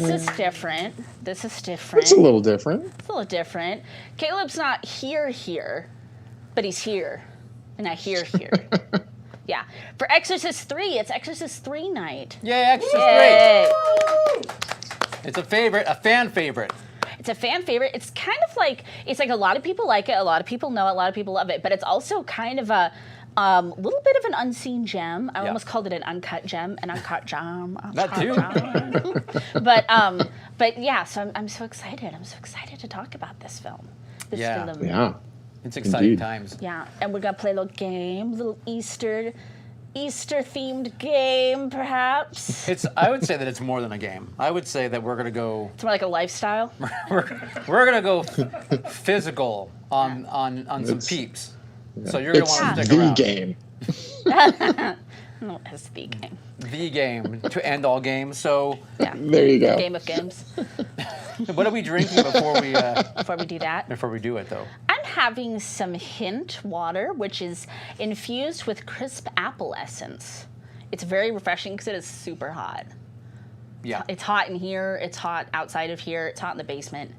This is different. This is different. It's a little different. It's a little different. Caleb's not here, but he's here. And not here. Yeah. For Exorcist 3, it's Exorcist 3 night. Yay, Exorcist 3! It's a favorite, a fan favorite. It's a fan favorite. It's kind of like, it's like a lot of people like it, a lot of people know it, a lot of people love it, but it's also kind of a little bit of an unseen gem. I almost called it an uncut gem, an uncut gem. That too. But yeah, so I'm so excited. I'm so excited to talk about this film. This film. Yeah. It's exciting Indeed. times. Yeah, and we're gonna play a little game, little Easter themed game, perhaps. I would say that it's more than a game. I would say that we're gonna go. It's more like a lifestyle. we're gonna go physical on some peeps. So you're gonna want to stick around. The game. No, it's the game. The game to end all games. So Yeah. There you go. Game of games. what are we drinking before we Before we do that, before we do it though? I'm having some hint water, which is infused with crisp apple essence. It's very refreshing because it is super hot. Yeah, It's hot in here. It's hot outside of here. It's hot in the basement.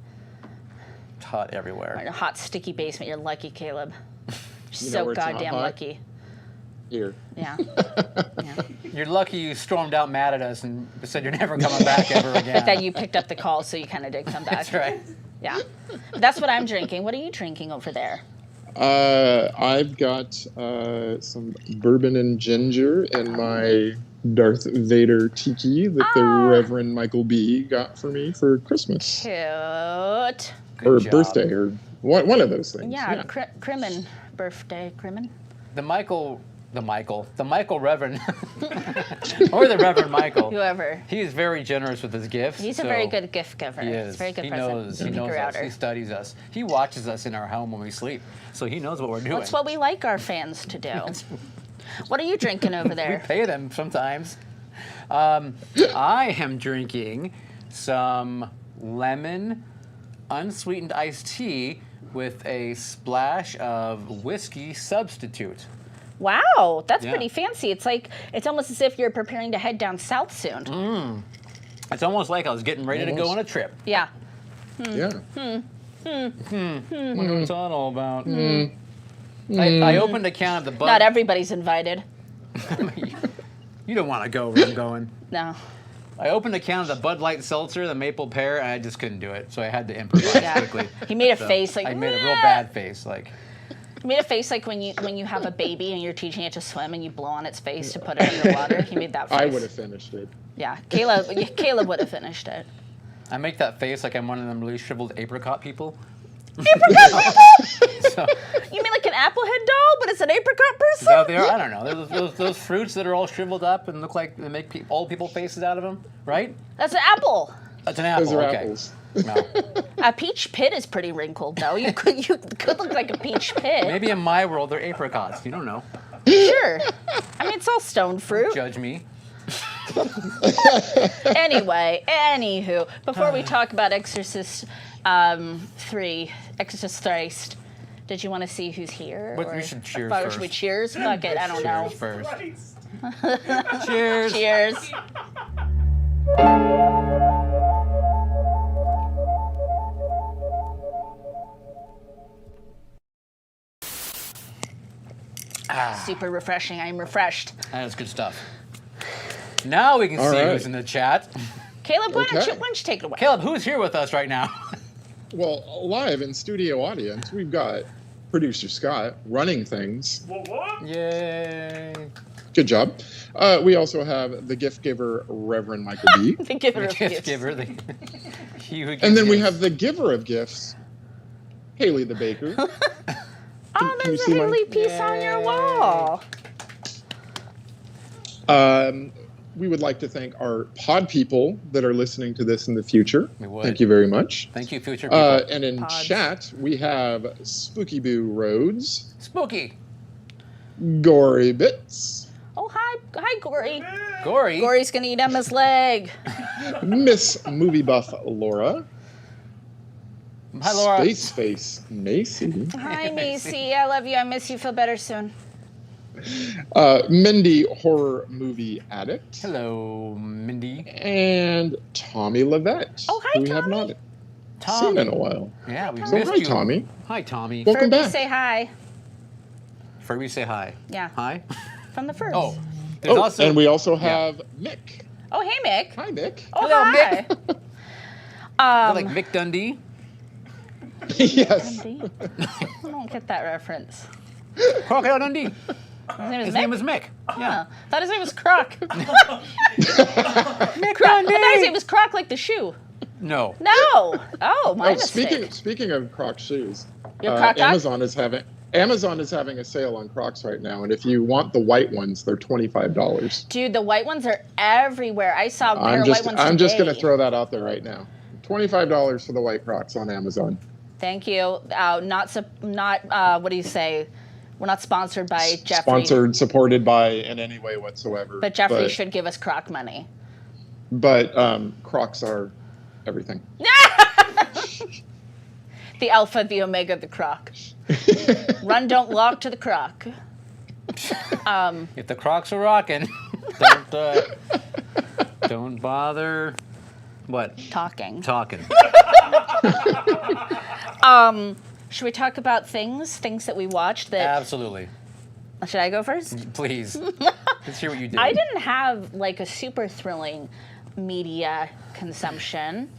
it's hot In everywhere. a hot, sticky basement. You're lucky, Caleb. You're You know so where it's not goddamn hot? lucky. Here. Yeah. Yeah. You're lucky you stormed out mad at us and said you're never coming back ever again. That you picked up the call, so you kind of did come back. That's right. Yeah. But that's what I'm drinking. What are you drinking over there? I've got some bourbon and ginger in my Darth Vader tiki that the Reverend Michael B. got for me for Christmas. Cute. Or job. birthday, or one of those things. Yeah, Crimin. Birthday Crimin. The Michael Reverend, or the Reverend Michael. Whoever. He is very generous with his gifts. He's a very good gift giver. He He's is. a very good He present. knows. He Speaker knows us. outer. He studies us. He watches us in our home when we sleep, so he knows what we're doing. That's what we like our fans to do. What are you drinking over We there? pay them sometimes. I am drinking some lemon unsweetened iced tea with a splash of whiskey substitute. Wow, that's Yeah. pretty fancy. It's almost as if you're preparing to head down south soon. It's almost like I was getting ready to go on a trip. Yeah. Yeah. Wonder what's that all about? I opened a can of the Bud. Not everybody's invited. You don't want to go where I'm going. No. I opened a can of the Bud Light Seltzer, the maple pear, and I just couldn't do it, so I had to improvise Yeah. quickly. He made a So face like I made a real bad face, like. He made a face like when you have a baby and you're teaching it to swim and you blow on its face to put it underwater. He made that face. I would have finished it. Yeah, Caleb would have finished it. I make that face like I'm one of them really shriveled apricot people. So, You mean like an applehead doll, but it's an apricot person? so there, I don't know. There's those fruits that are all shriveled up and look like they make old people faces out of them, right? That's an apple. That's an apple. Those are okay. apples. No. A peach pit is pretty wrinkled, though. You could look like a peach pit. Maybe in my world they're apricots. You don't know. Sure. I mean, it's all stone fruit. Judge me. Anyway, anywho, before we talk about Exorcist 3, Exorcist Thrice, did you want to see who's here? But or- we should cheers or first. Should we cheers? Fuck it, I don't know. Cheers first. Cheers. Cheers. Super refreshing. I'm refreshed. That is good stuff. Now we can All see right. who's in the chat. Caleb, why don't Okay. you take it away? Caleb, who's here with us right now? Well, live in studio audience, we've got producer Scott running things. Yay. Good job. We also have the gift giver, Reverend Michael B. The giver of Gift gifts. giver. He who gives And then we gifts. have the giver of gifts, Haley the baker. Oh, can there's you a see mine? Haley piece on your Yay. wall. We would like to thank our pod people that are listening to this in the future. We would. Thank you very much. Thank you, future people. And in Pods. chat, we have Spooky Boo Rhodes, Spooky. Gory Bits, Oh, hi, Gory. Gory. Gory's gonna eat Emma's leg. Miss Movie Buff Laura, Hi, Laura. Space Face Macy, Hi, Macy. I love you. I miss you. Feel better soon. Mindy, horror movie addict. Hello, Mindy. And Tommy Levette, Oh, hi, who we have Tommy. not Tommy. seen in a while. Yeah, we So missed hi, you. Tommy. Hi, Tommy. Welcome Furby, back. say hi. Furby, say hi. Yeah. Hi. From the first. Oh, there's also. and we also have Mick. Oh, hey, Mick. Hi, Mick. Oh, Hello, hi. like Mick Dundee. Yes. Dundee? I don't get that reference. Crocodile Dundee. His name is His Mick? name is Mick. Yeah. Thought his name was Croc. Mick I thought his name was Croc like the shoe. No. No. Oh, my mistake. Speaking of Crocs shoes, Your Croc dog? Amazon is having a sale on Crocs right now, and if you want the white ones, they're $25. Dude, the white ones are everywhere. I saw a pair I'm of white ones I'm just today. gonna throw that out there right now. $25 for the white Crocs on Amazon. Thank you. What do you say? We're not sponsored by Jeffrey. Sponsored, supported by in any way whatsoever. But Jeffrey should give us Croc money. But Crocs are everything. The alpha, the omega, the Croc. Run, don't walk to the Croc. If the Crocs are rocking, don't bother. What? Talking. Talking. Should we talk about things that we watched that... Absolutely. Should I go first? Please. Let's hear what you did. I didn't have like a super thrilling media consumption.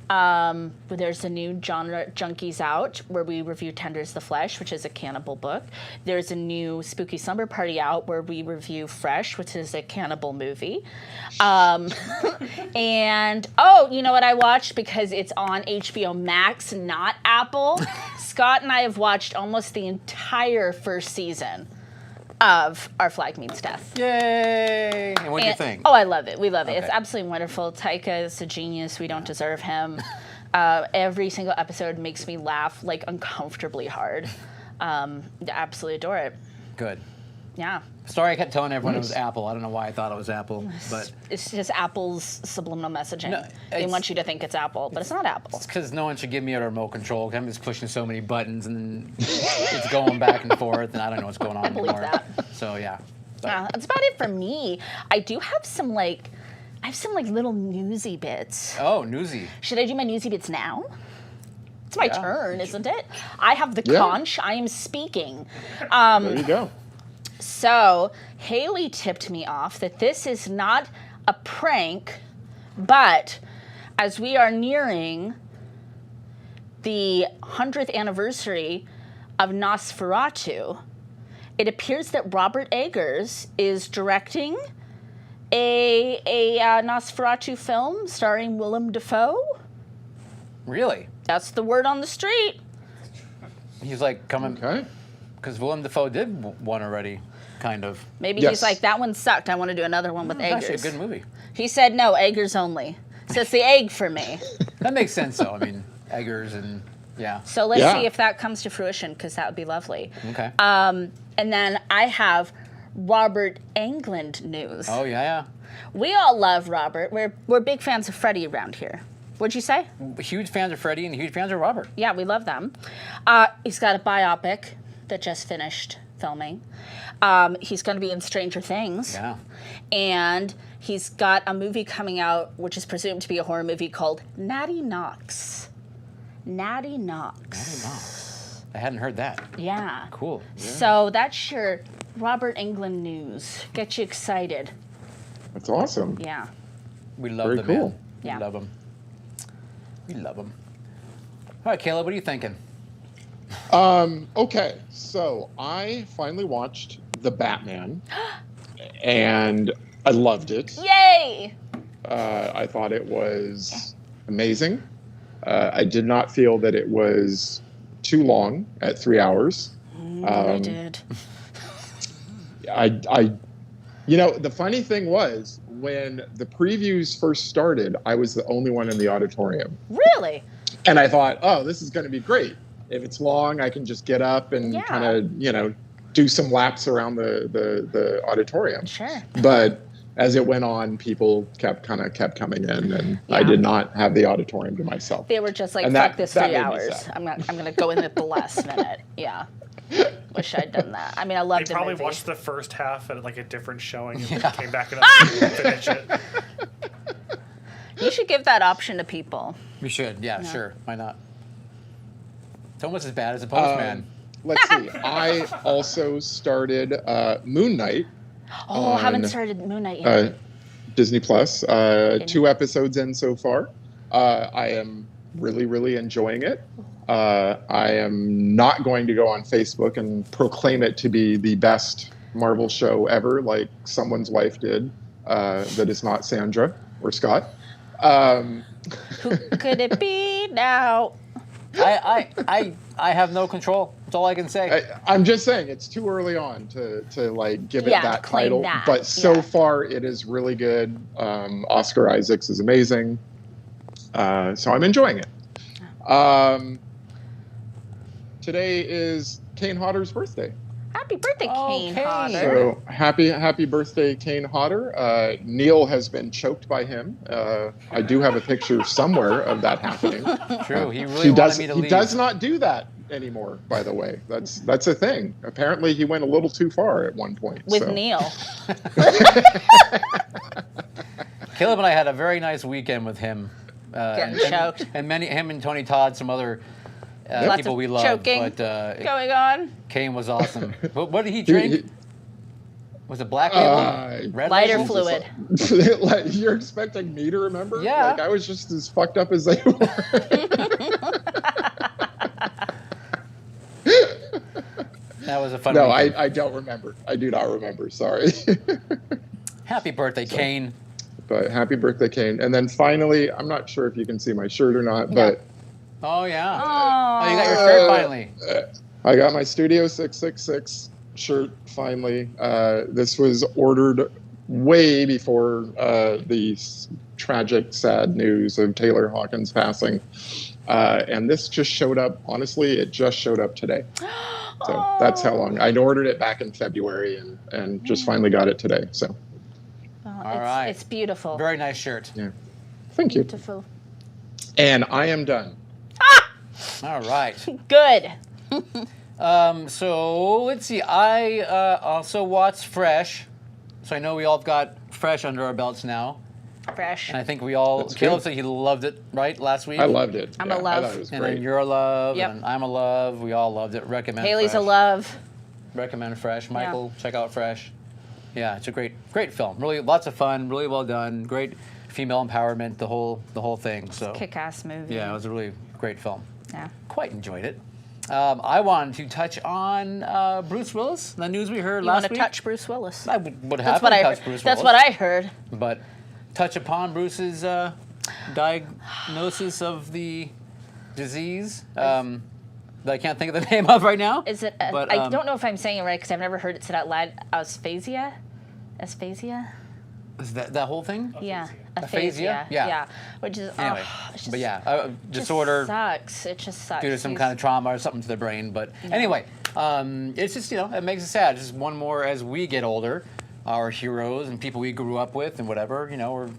There's a new genre Junkies out where we review Tenders the Flesh, which is a cannibal book. There's a new Spooky Slumber Party out where we review Fresh, which is a cannibal movie. And you know what I watched because it's on HBO Max, not Apple. Scott and I have watched almost the entire first season of Our Flag Means Death. Yay! And what do you think? Oh, I love it. We love it. Okay. It's absolutely wonderful. Taika is a genius. We don't deserve him. Every single episode makes me laugh like uncomfortably hard. Absolutely adore it. Good. Yeah. Sorry, I kept telling everyone it was Apple. I don't know why I thought it was Apple, but It's just Apple's subliminal messaging. No, They it's- want you to think it's Apple, but it's not Apple. it's because no one should give me a remote control. I'm just pushing so many buttons, and then it's going back and forth, and I don't know what's going on believe anymore. that. So yeah. Yeah, that's about it for me. I do have some little newsy bits. Oh, newsy. Should I do my newsy bits now? It's my Yeah. turn, isn't it? I have the Yeah. conch. I am speaking. There you go. So Haley tipped me off that this is not a prank, but as we are nearing the 100th anniversary of Nosferatu, it appears that Robert Eggers is directing a Nosferatu film starring Willem Dafoe. Really? That's the word on the street. He's like coming Okay. because Willem Dafoe did one already, kind of. Maybe Yes. he's like, that one sucked. I want to do another one with It's actually a Eggers. good movie. He said, no, Eggers only. So it's the egg for me. That makes sense, though. I mean, Eggers and yeah. So let's Yeah. see if that comes to fruition, because that would be lovely. Okay. And then I have Robert Englund news. Oh yeah, We all love Robert. We're big fans of Freddie around here. What'd you say? yeah. Huge fans of Freddie and huge fans of Robert. Yeah, we love them. He's got a biopic that just finished filming. He's going to be in Stranger Things. Yeah. And he's got a movie coming out, which is presumed to be a horror movie called Natty Knox. Natty Knox. I hadn't heard that. Yeah. Cool. So that's your Robert Englund news. Get you excited. That's awesome. Yeah. We love Very the cool. man. Yeah. We love him. We love him. All right, Caleb, what are you thinking? Okay, so I finally watched The Batman, and I loved it. Yay! I thought it was amazing. I did not feel that it was too long at 3 hours. I did. The funny thing was, when the previews first started, I was the only one in the auditorium. Really? And I thought, oh, this is going to be great. If it's long, I can just get up and Yeah. kind of, do some laps around the auditorium. Sure. But as it went on, people kept coming in, and I Yeah. did not have the auditorium to myself. They were just like, And fuck that- this that 3 made me hours. sad. I'm going to go in at the last minute. Yeah. Wish I'd done that. I mean, I loved They the probably movie. watched the first half at like a different showing and then came back and finished it. You should give that option to people. We should, yeah, sure. Why not? It's almost as bad as a postman. Let's see. I also started Moon Knight. Oh, I haven't started Moon Knight yet. Disney Plus. 2 episodes in so far. I am really, really enjoying it. I am not going to go on Facebook and proclaim it to be the best Marvel show ever, like someone's wife did. That is not Sandra or Scott. Who could it be now? I have no control. That's all I can say. I'm just saying it's too early on to like give it that claim title. that. But so far it is really good. Oscar Isaacs is amazing. So I'm enjoying it. Today is Kane Hodder's birthday. Happy birthday, Kane Hodder. So happy birthday, Kane Hodder. Neil has been choked by him. I do have a picture somewhere of that happening. True, he really wanted me to leave. He does not do that anymore, by the way. That's a thing. Apparently he went a little too far at one point. With Neil. Caleb and I had a very nice weekend with him. Getting choked. And him and Tony Todd, some other people we love. Choking but going on. Kane was awesome. What did he drink? Was it black label? Red lighter label? fluid. Like, you're expecting me to remember? Yeah. Like, I was just as fucked up as they were. That was a fun No, weekend. I don't remember. I do not remember. Sorry. Happy birthday, Kane. But happy birthday, Kane. And then finally, I'm not sure if you can see my shirt or not, but Oh, yeah. Oh, Oh, you got your shirt finally. I got my Studio 666 shirt finally. This was ordered way before the tragic, sad news of Taylor Hawkins passing. And this just showed up. Honestly, it just showed up today. So that's how long. I'd ordered it back in February and just finally got it today. So All right. It's beautiful. Very nice shirt. yeah, thank you. Beautiful. And I am done. All right. Good. So let's see. I also watched Fresh. So I know we all got Fresh under our belts now. Fresh. And I think we all, That's Caleb good. said he loved it, right, last week? I loved it. I'm a I love. thought it was And great. then you're a love, Yep. and I'm a love. We all loved it. Recommend Haley's Fresh. a love. Recommend Fresh. Michael, check out Fresh. Yeah, it's a great film. Really, lots of fun. Really well done. Great female empowerment. The whole thing. So Kick-ass movie. yeah, it was a really great film. Yeah. Quite enjoyed it. I wanted to touch on Bruce Willis. The news we heard You last want to week. touch Bruce Willis? I would That's have what to I touch heard. Bruce That's Willis. what I heard. But touch upon Bruce's diagnosis of the disease that I can't think of the name of right now. Is it? But, I don't know if I'm saying it right because I've never heard it said out loud. Aphasia? Aphasia? Is that whole thing? Yeah. Aphasia? Yeah. Yeah. Which is. Anyway, it's just, but yeah, disorder Sucks. It just sucks. due to some He's- kind of trauma or something to the brain. But anyway, it's just, it makes us sad. It's just one more as we get older, our heroes and people we grew up with and whatever, or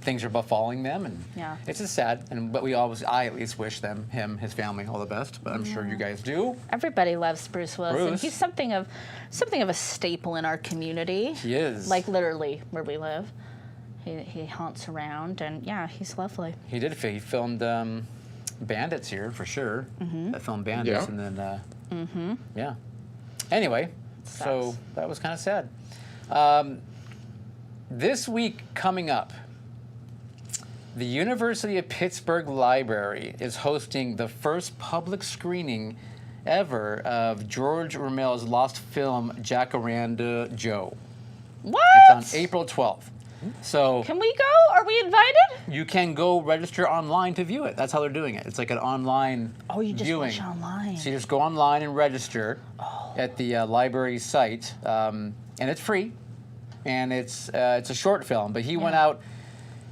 things are befalling them, and Yeah. it's just sad. But I at least wish him, his family, all the best. But I'm sure you guys do. Everybody loves Bruce Willis, and Bruce. he's something of a staple in our community. He is. Like literally where we live. He haunts around, and yeah, he's lovely. He did. He filmed Bandits here for sure. That film Bandits, Yeah. and then yeah. Anyway, so Sucks. that was kind of sad. This week coming up, the University of Pittsburgh Library is hosting the first public screening ever of George Romero's lost film Jacaranda Joe. What? It's on April 12th. So Can we go? Are we invited? you can go register online to view it. That's how they're doing it. It's like an online Oh, you just viewing. watch online. So you just go online and register at the library site, and it's free. And it's a short film. But he went out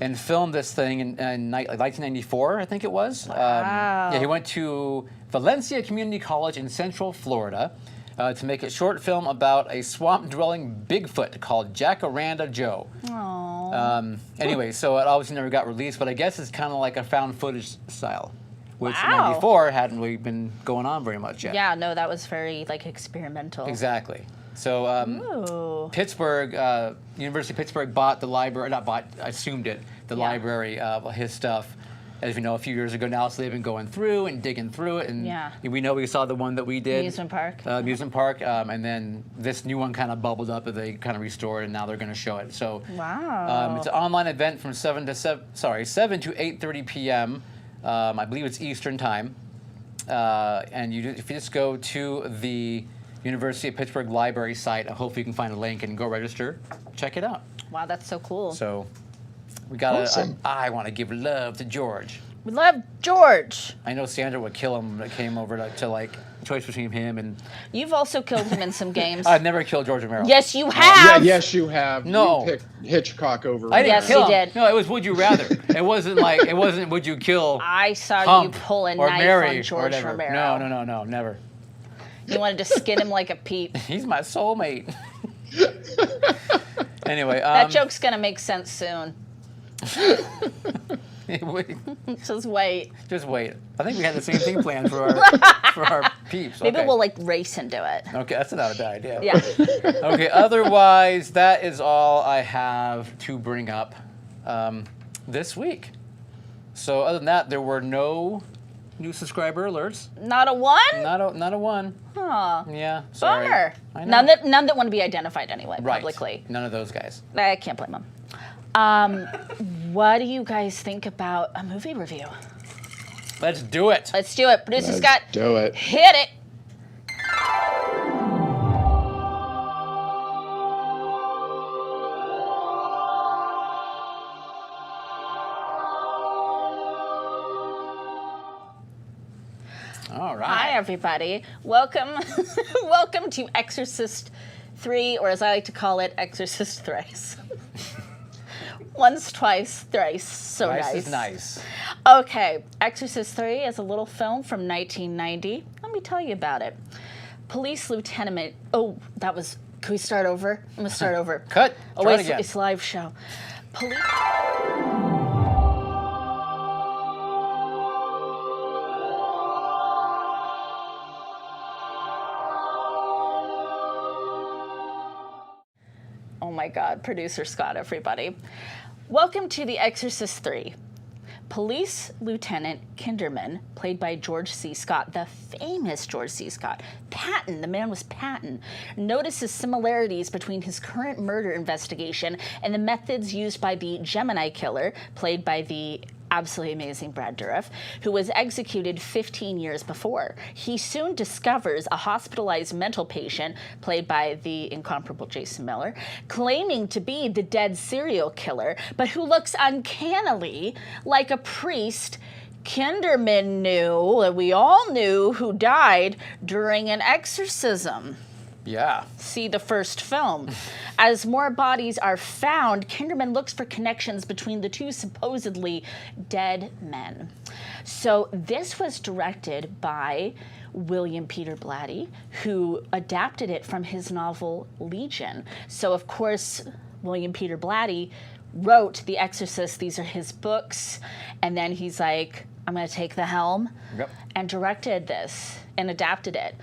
and filmed this thing in 1994, I think it was. Wow. Yeah, he went to Valencia Community College in Central Florida to make a short film about a swamp-dwelling Bigfoot called Jacaranda Joe. Aww. Anyway, so it obviously never got released, but I guess it's kind of like a found footage style. which in Wow. '94 hadn't really been going on very much yet. Yeah, no, that was very like experimental. Exactly. So Ooh. Pittsburgh, University of Pittsburgh bought the library, not bought, assumed it, the library of his stuff, as we know, a few years ago now. So they've been going through and digging through it. And we know we saw the one that we did. Amusement park. Amusement park. And then this new one kind of bubbled up that they kind of restored, and now they're going to show it. So Wow. it's an online event from 7 to 8:30 p.m. I believe it's Eastern time. And if you just go to the University of Pittsburgh Library site. Hopefully you can find a link and go register. Check it out. Wow, that's so cool. So we got Awesome. I want to give love to George. We love George. I know Sandra would kill him when it came over to like choice between him and... You've also killed him in some games. I've never killed George Romero. Yes, you Yeah, have. yes, you have. No. You picked Hitchcock over. I didn't Yes, kill you him. did. No, it was would you rather. It wasn't would you kill I saw Hump you pull a or knife Mary on or George whatever. Romero. No, never. You wanted to skin him like a Peep. He's my soulmate. Anyway, That joke's gonna make sense soon. Just wait. Just wait. I think we had the same thing planned for our peeps. Maybe Okay. we'll like race into it. Okay, that's not a bad idea. Yeah. Okay, otherwise, that is all I have to bring up this week. So other than that, there were no new subscriber alerts. Not a one? Not a one. Aw. Yeah, sorry. Bummer. I know. None that want to be identified anyway, Right. publicly. None of those guys. I can't blame them. What do you guys think about a movie review? Let's do it. Let's do it. Producer Let's Scott, do it. hit it. All right. Hi, everybody. Welcome, welcome to Exorcist III, or as I like to call it, Exorcist Thrice. Once, twice, thrice. So Nice nice. is nice. Okay, Exorcist III is a little film from 1990. Let me tell you about it. Police lieutenant. Oh, that was. Can we start over? I'm gonna start over. Cut. Oh Try it wait, again. it's live show. Police. Oh my God, producer Scott, everybody. Welcome to The Exorcist III. Police Lieutenant Kinderman, played by George C. Scott, the famous George C. Scott, Patton, the man was Patton, notices similarities between his current murder investigation and the methods used by the Gemini killer, played by the absolutely amazing Brad Dourif, who was executed 15 years before. He soon discovers a hospitalized mental patient, played by the incomparable Jason Miller, claiming to be the dead serial killer, but who looks uncannily like a priest Kinderman knew, that we all knew, who died during an exorcism. Yeah. See the first film. As more bodies are found, Kinderman looks for connections between the two supposedly dead men. So this was directed by William Peter Blatty, who adapted it from his novel Legion. So of course, William Peter Blatty wrote The Exorcist. These are his books. And then he's like, I'm going to take the helm, and directed this and adapted it.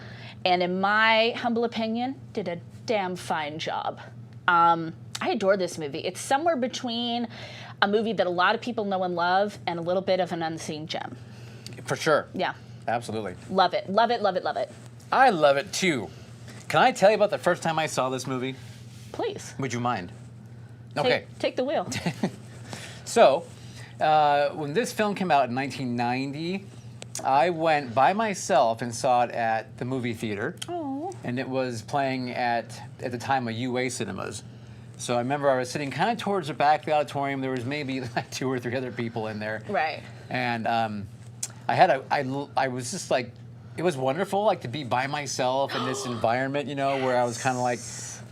And in my humble opinion, did a damn fine job. I adore this movie. It's somewhere between a movie that a lot of people know and love and a little bit of an unseen gem. For sure. Yeah. Absolutely. Love it. Love it, love it, love it. I love it too. Can I tell you about the first time I saw this movie? Please. Would you mind? Okay. Take the wheel. So, when this film came out in 1990, I went by myself and saw it at the movie theater. Oh. And it was playing at the time, of UA Cinemas. So I remember I was sitting kind of towards the back of the auditorium. There was maybe like 2 or 3 other people in there. Right. And I was just like, it was wonderful, like to be by myself in this environment, you know, where I was kind of like,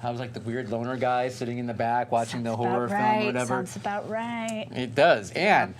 I was like the weird loner guy sitting in the back watching the horror film or whatever. Sounds about right. It does. And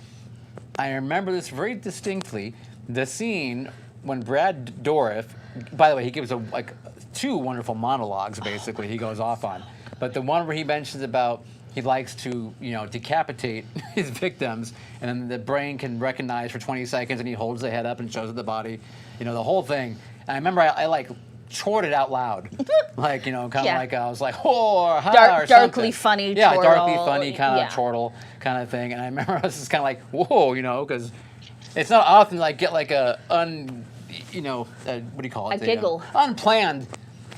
I remember this very distinctly, the scene when Brad Dourif, by the way, he gives like 2 wonderful monologues, basically, he goes off on. But the one where he mentions about he likes to, decapitate his victims, and then the brain can recognize for 20 seconds, and he holds the head up and shows it the body, the whole thing. And I remember I like chortled out loud, like kind of like I was like, oh, ha, or darkly funny, yeah, chortle. darkly funny kind of chortle kind of thing. And I remember I was just kind of like, whoa, because it's not often like get like a what do you call it? A giggle, unplanned.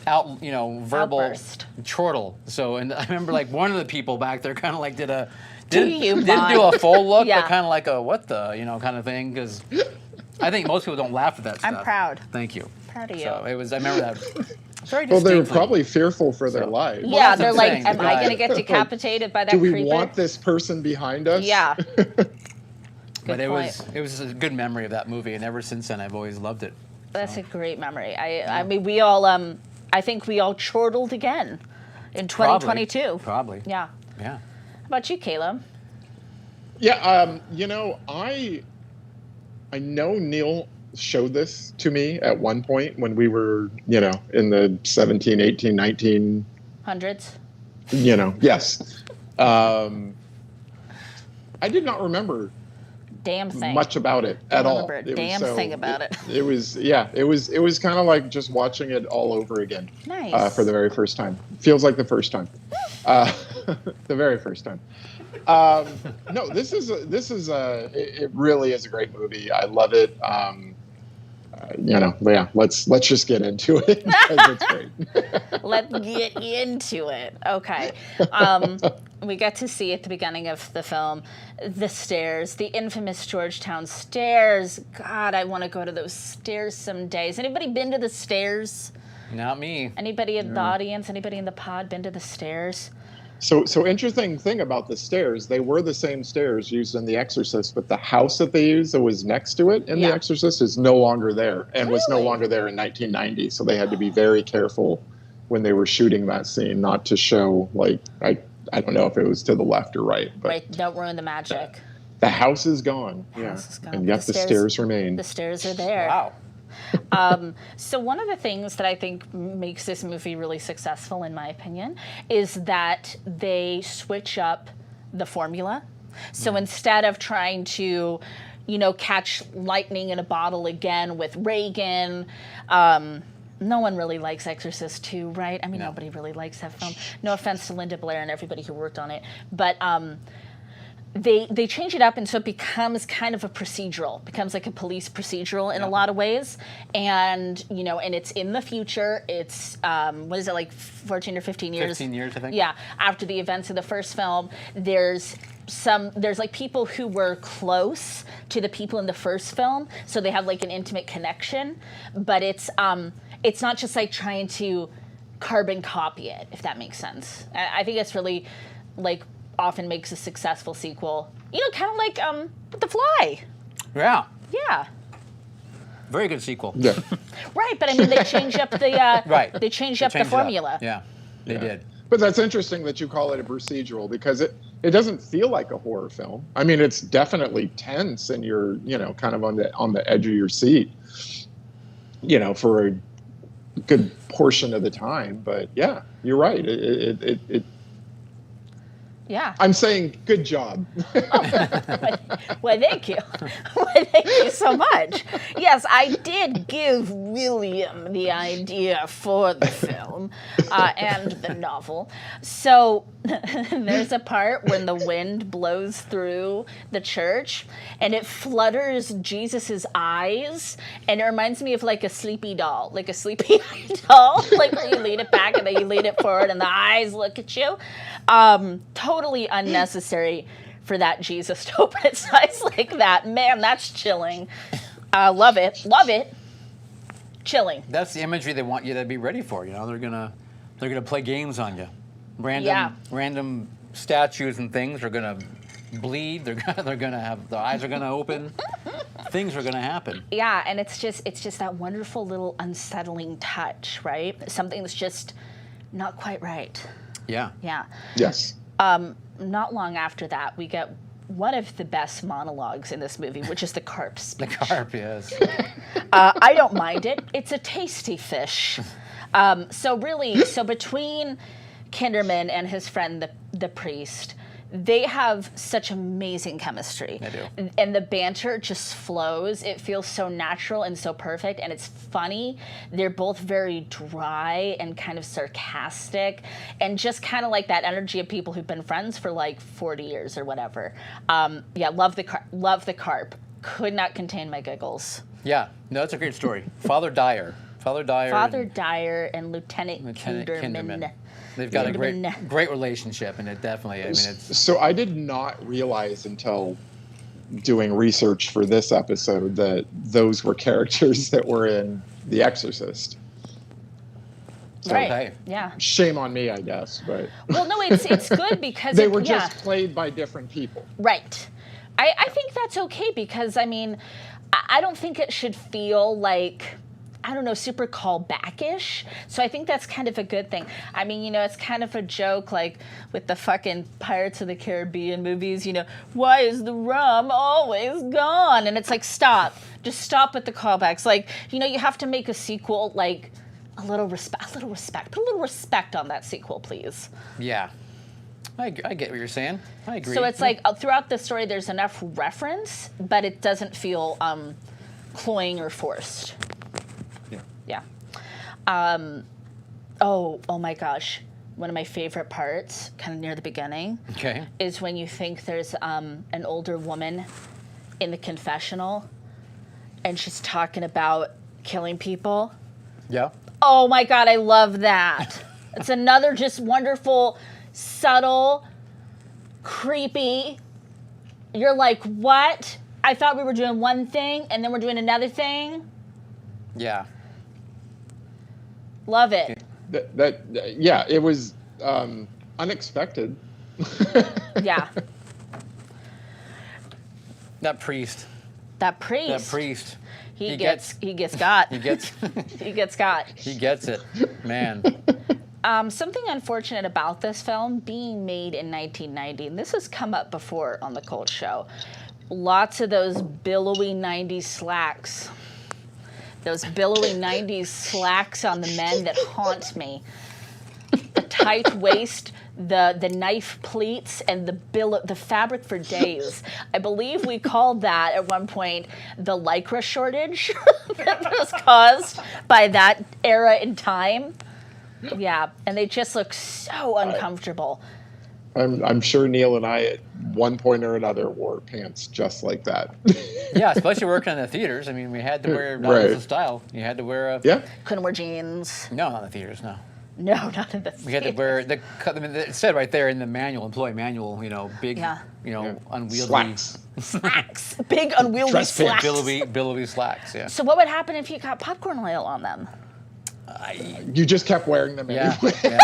Verbal outburst. chortle. So, and I remember like one of the people back there kind of like didn't do a full look, Yeah. but kind of like a what the, kind of thing, because I think most people don't laugh at that stuff. I'm proud. Thank you. Proud of you. So I remember that. Very Well, they were distinctly. probably fearful for their lives. Yeah, that's they're what I'm like, saying. am I going to get decapitated by that Do we creeper? want this person behind us? Yeah. But it point. was a good memory of that movie, and ever since then I've always loved it. That's a great memory. I mean, we all, I think we all chortled again in 2022. Probably. Yeah. Yeah. How about you, Caleb? Yeah, I know Neil showed this to me at one point when we were, in the 17, 18, 19. Hundreds? Yes. I did not remember Damn thing. much about it at all. Remember a damn thing about it. It was kind of like just watching it all over again. Nice. For the very first time. Feels like the first time. The very first time. No, it really is a great movie. I love it. Yeah, let's just get into it because it's great. Let's get into it. Okay. We get to see at the beginning of the film the stairs, the infamous Georgetown stairs. God, I want to go to those stairs some days. Anybody been to the stairs? Not me. Anybody in the audience? Anybody in the pod been to the stairs? So interesting thing about the stairs, they were the same stairs used in The Exorcist, but the house that they used that was next to it in The Exorcist is no longer there and was no longer there in 1990. So they had to be very careful when they were shooting that scene not to show, like, I don't know if it was to the left or right. But Right, don't ruin the magic. the house is gone. House is gone. And yet the stairs remain. The stairs are there. Wow. So one of the things that I think makes this movie really successful, in my opinion, is that they switch up the formula. So instead of trying to, catch lightning in a bottle again with Reagan, no one really likes Exorcist II, right? I mean, nobody really likes that film. No offense to Linda Blair and everybody who worked on it, but they change it up, and so it becomes kind of a procedural, becomes like a police procedural in a lot of ways, and and it's in the future. It's what is it, like 14 or 15 years? 15 years, I think. Yeah, after the events of the first film, there's like people who were close to the people in the first film, so they have like an intimate connection, but it's not just like trying to carbon copy it, if that makes sense. I think it's really like often makes a successful sequel. Kind of like The Fly. Yeah. Yeah. Very good sequel. Yeah. Right, but I mean they changed up the Right. They changed up the formula. Yeah, they did. But that's interesting that you call it a procedural because it doesn't feel like a horror film. I mean, it's definitely tense and you're, kind of on the edge of your seat, for a good portion of the time. But yeah, you're right. It Yeah. I'm saying good job. Well, thank you. Well, thank you so much. Yes, I did give William the idea for the film and the novel. So there's a part when the wind blows through the church and it flutters Jesus's eyes, and it reminds me of like a sleepy doll, like a sleepy eye doll, like where you lean it back and then you lean it forward and the eyes look at you. Totally unnecessary for that Jesus to open its eyes like that. Man, that's chilling. Love it. Love it. Chilling. That's the imagery they want you to be ready for. They're gonna play games on you. Random statues and things are gonna bleed. They're gonna have their eyes are gonna open. Things are gonna happen. Yeah, and it's just that wonderful little unsettling touch, right? Something that's just not quite right. Yeah. Yeah. Yes. Not long after that, we get one of the best monologues in this movie, which is the carp speech. The carp, yes. I don't mind it. It's a tasty fish. So between Kinderman and his friend, the priest, they have such amazing chemistry. They do. And the banter just flows. It feels so natural and so perfect, and it's funny. They're both very dry and kind of sarcastic, and just kind of like that energy of people who've been friends for like 40 years or whatever. Yeah, love the carp. Could not contain my giggles. Yeah, no, that's a great story. Father Dyer and Lieutenant Kinderman. They've got a great relationship, and it definitely, I mean, it's... So I did not realize until doing research for this episode that those were characters that were in The Exorcist. So Right. Okay. Yeah. shame on me, I guess, but Well, no, it's good because they were just played by different people. Right. I think that's okay because, I mean, I don't think it should feel like, I don't know, super callback-ish. So I think that's kind of a good thing. I mean, you know, it's kind of a joke, like, with the fucking Pirates of the Caribbean movies, you know, why is the rum always gone? And it's like, stop. Just stop with the callbacks. Like, you know, you have to make a sequel, like, a little respect. Put a little respect on that sequel, please. Yeah. I get what you're saying. I agree. So it's like, throughout the story, there's enough reference, but it doesn't feel cloying or forced. Yeah. Oh my gosh. One of my favorite parts, kind of near the beginning, Okay. is when you think there's an older woman in the confessional, and she's talking about killing people. Yeah. Oh my God, I love that. It's another just wonderful, subtle, creepy. You're like, what? I thought we were doing one thing, and then we're doing another thing. Yeah. Love it. Yeah, it was unexpected. Yeah. That priest. He gets got. He gets He gets got. he gets it. Man. Something unfortunate about this film being made in 1990, and this has come up before on the Cult Show. Lots of those billowy 90s slacks. Those billowy 90s slacks on the men that haunt me. The tight waist, the knife pleats, and the fabric for days. I believe we called that at one point the Lycra shortage that was caused by that era in time. Yeah, and they just look so uncomfortable. I'm sure Neil and I at one point or another wore pants just like that. Yeah, especially working in the theaters. I mean, we had to wear, that was the style. You had to wear a... Yeah. Couldn't wear jeans. No, not in the theaters, no. No, not in the We had to wear, it said right there in the manual, employee manual, you know, big, unwieldy... Slacks. slacks. Big unwieldy Dress pants. slacks. Billowy slacks, yeah. So what would happen if you got popcorn oil on them? You just kept wearing them Yeah. anyway. Yeah.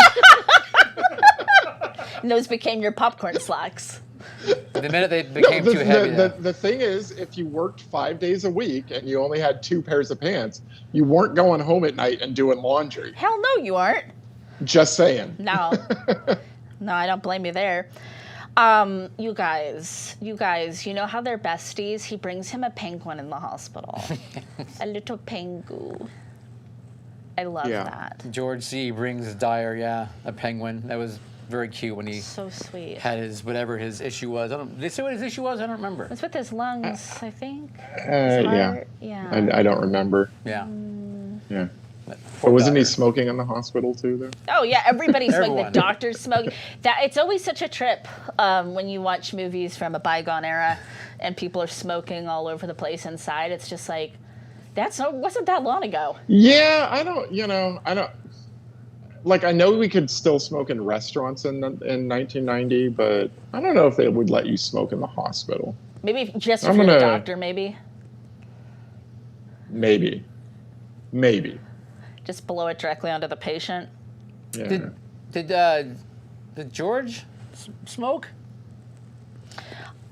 And those became your popcorn slacks. The minute they became too heavy. The thing is, if you worked 5 days a week and you only had 2 pairs of pants, you weren't going home at night and doing laundry. Hell no, you aren't. Just saying. No. No, I don't blame you there. You guys, you know how they're besties? He brings him a penguin in the hospital. A little pengu. I love that. George C. brings Dyer, a penguin. That was very cute when he So sweet. had whatever his issue was. Did they say what his issue was? I don't remember. It's with his lungs, I think. Yeah. Yeah. I don't remember. Yeah. Yeah. Poor But wasn't he Dyer. smoking in the hospital too, though? Oh yeah, everybody's smoking. The Everyone. doctors smoke. It's always such a trip when you watch movies from a bygone era, and people are smoking all over the place inside. It's just like, wasn't that long ago. Yeah, I don't. Like, I know we could still smoke in restaurants in 1990, but I don't know if they would let you smoke in the hospital. Maybe just I'm if you're gonna- the doctor, maybe. Maybe. Just blow it directly onto the patient. Yeah. Did George smoke?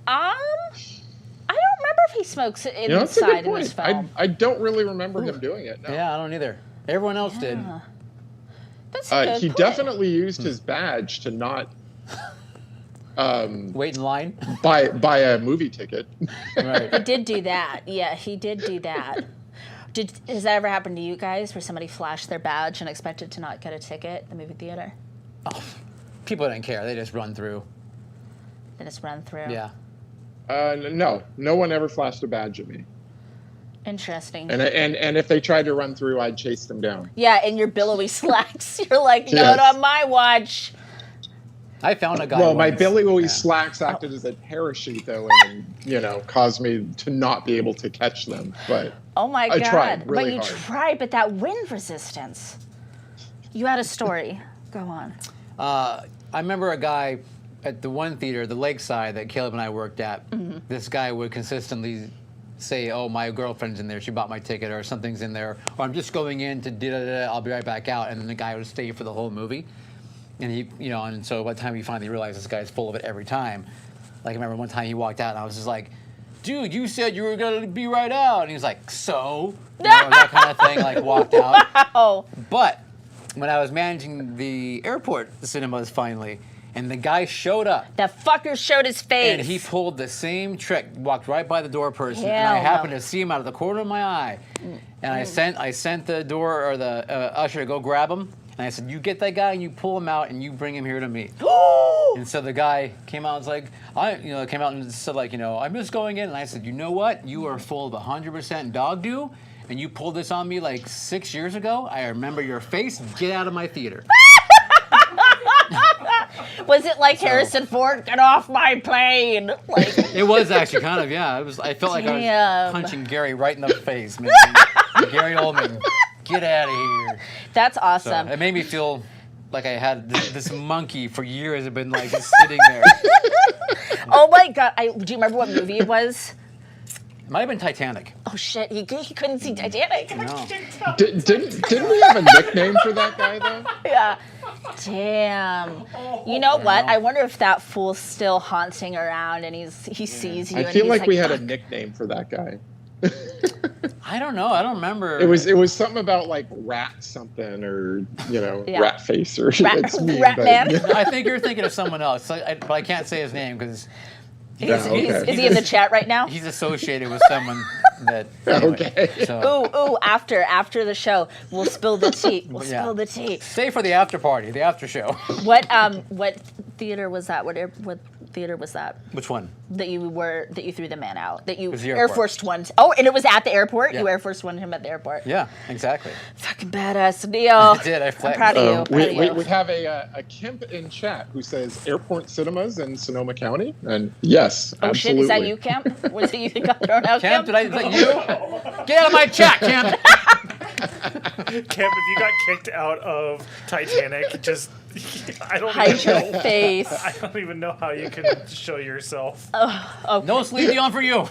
I don't remember if he smokes That's a good inside in point. this film. I don't really remember him doing it. No. Yeah, I don't either. Everyone else did. Yeah. That's a good He point. definitely used his badge to not Wait in line. buy a movie ticket. Right. He did do that. Yeah, he did do that. Has that ever happened to you guys where somebody flashed their badge and expected to not get a ticket at the movie theater? People didn't care. They just run through. They just run through. Yeah. No one ever flashed a badge at me. Interesting. And if they tried to run through, I'd chase them down. Yeah, in your billowy slacks. You're like, no, Yes. not on my watch. I found a guy. Well, my once. billowy slacks acted as a parachute, though, and caused me to not be able to catch them. But Oh my I God. tried really but you hard. tried, but that wind resistance. You had a story. Go on. I remember a guy at the one theater, the Lakeside, that Caleb and I worked at. Mm-hmm. This guy would consistently say, "Oh, my girlfriend's in there. She bought my ticket, or something's in there, or I'm just going in to da-da-da, I'll be right back out." And then the guy would stay for the whole movie. And he, and so by the time he finally realized this guy's full of it every time. Like, I remember one time he walked out, and I was just like, "Dude, you said you were gonna be right out." And he was like, "So?" That kind of thing. Like, walked out. Oh. But when I was managing the airport cinemas finally, and the guy showed up, That fucker showed his face. and he pulled the same trick, walked right by the door person, and Hell I no. happened to see him out of the corner of my eye. And I sent the door or the usher to go grab him, and I said, "You get that guy and you pull him out and you bring him here to me." And so the guy came out and was like, came out and said like, "I'm just going in," and I said, "You know what? You are full of 100% dog do, and you pulled this on me like 6 years ago. I remember your face. Get out of my theater." Was it like Harrison Ford, get off my plane? Like, It was actually kind of, yeah. It was. I felt like I Damn. was punching Gary right in the face, man. Gary Oldman, get out of here. that's So awesome. it made me feel like I had this monkey for years. Had been like just sitting there. Oh my God. Do you remember what movie it was? It might have been Titanic. Oh shit, he couldn't see Titanic. No. Didn't we have a nickname for that guy, though? Yeah. Damn. You know what? I wonder if that fool's still haunting around and he sees you. I and feel he's like we had a "Fuck." nickname for that guy. I don't know. I don't remember. It was something about like rat something or Yeah. rat face or Rat- it's me, rat but, man? yeah. I think you're thinking of someone else, but I can't say his name because Yeah, okay. Is he in the chat right now? he's associated with someone that. Okay. So Ooh, after the show, we'll spill the tea. We'll Yeah. spill the tea. stay for the after party, the after show. What theater was that? What theater was that? Which one? That you threw the man out? That you was the Air airport. Forced One. Oh, and it was at the airport? Yeah. You Air Forced One him at the airport. Yeah, exactly. Fucking badass deal. I did. I'm flexed. proud of you. Proud of you. We have a Kemp in chat who says Airport Cinemas in Sonoma County, and yes, Oh absolutely. shit, is that you, Kemp? Was it you that got thrown out, Camp, Kemp? is that you? Get out of my chat, Camp. Camp, if you got kicked out of Titanic, just I don't Hide even your know. face. I don't even know how you can show yourself. No Celine Dion for you.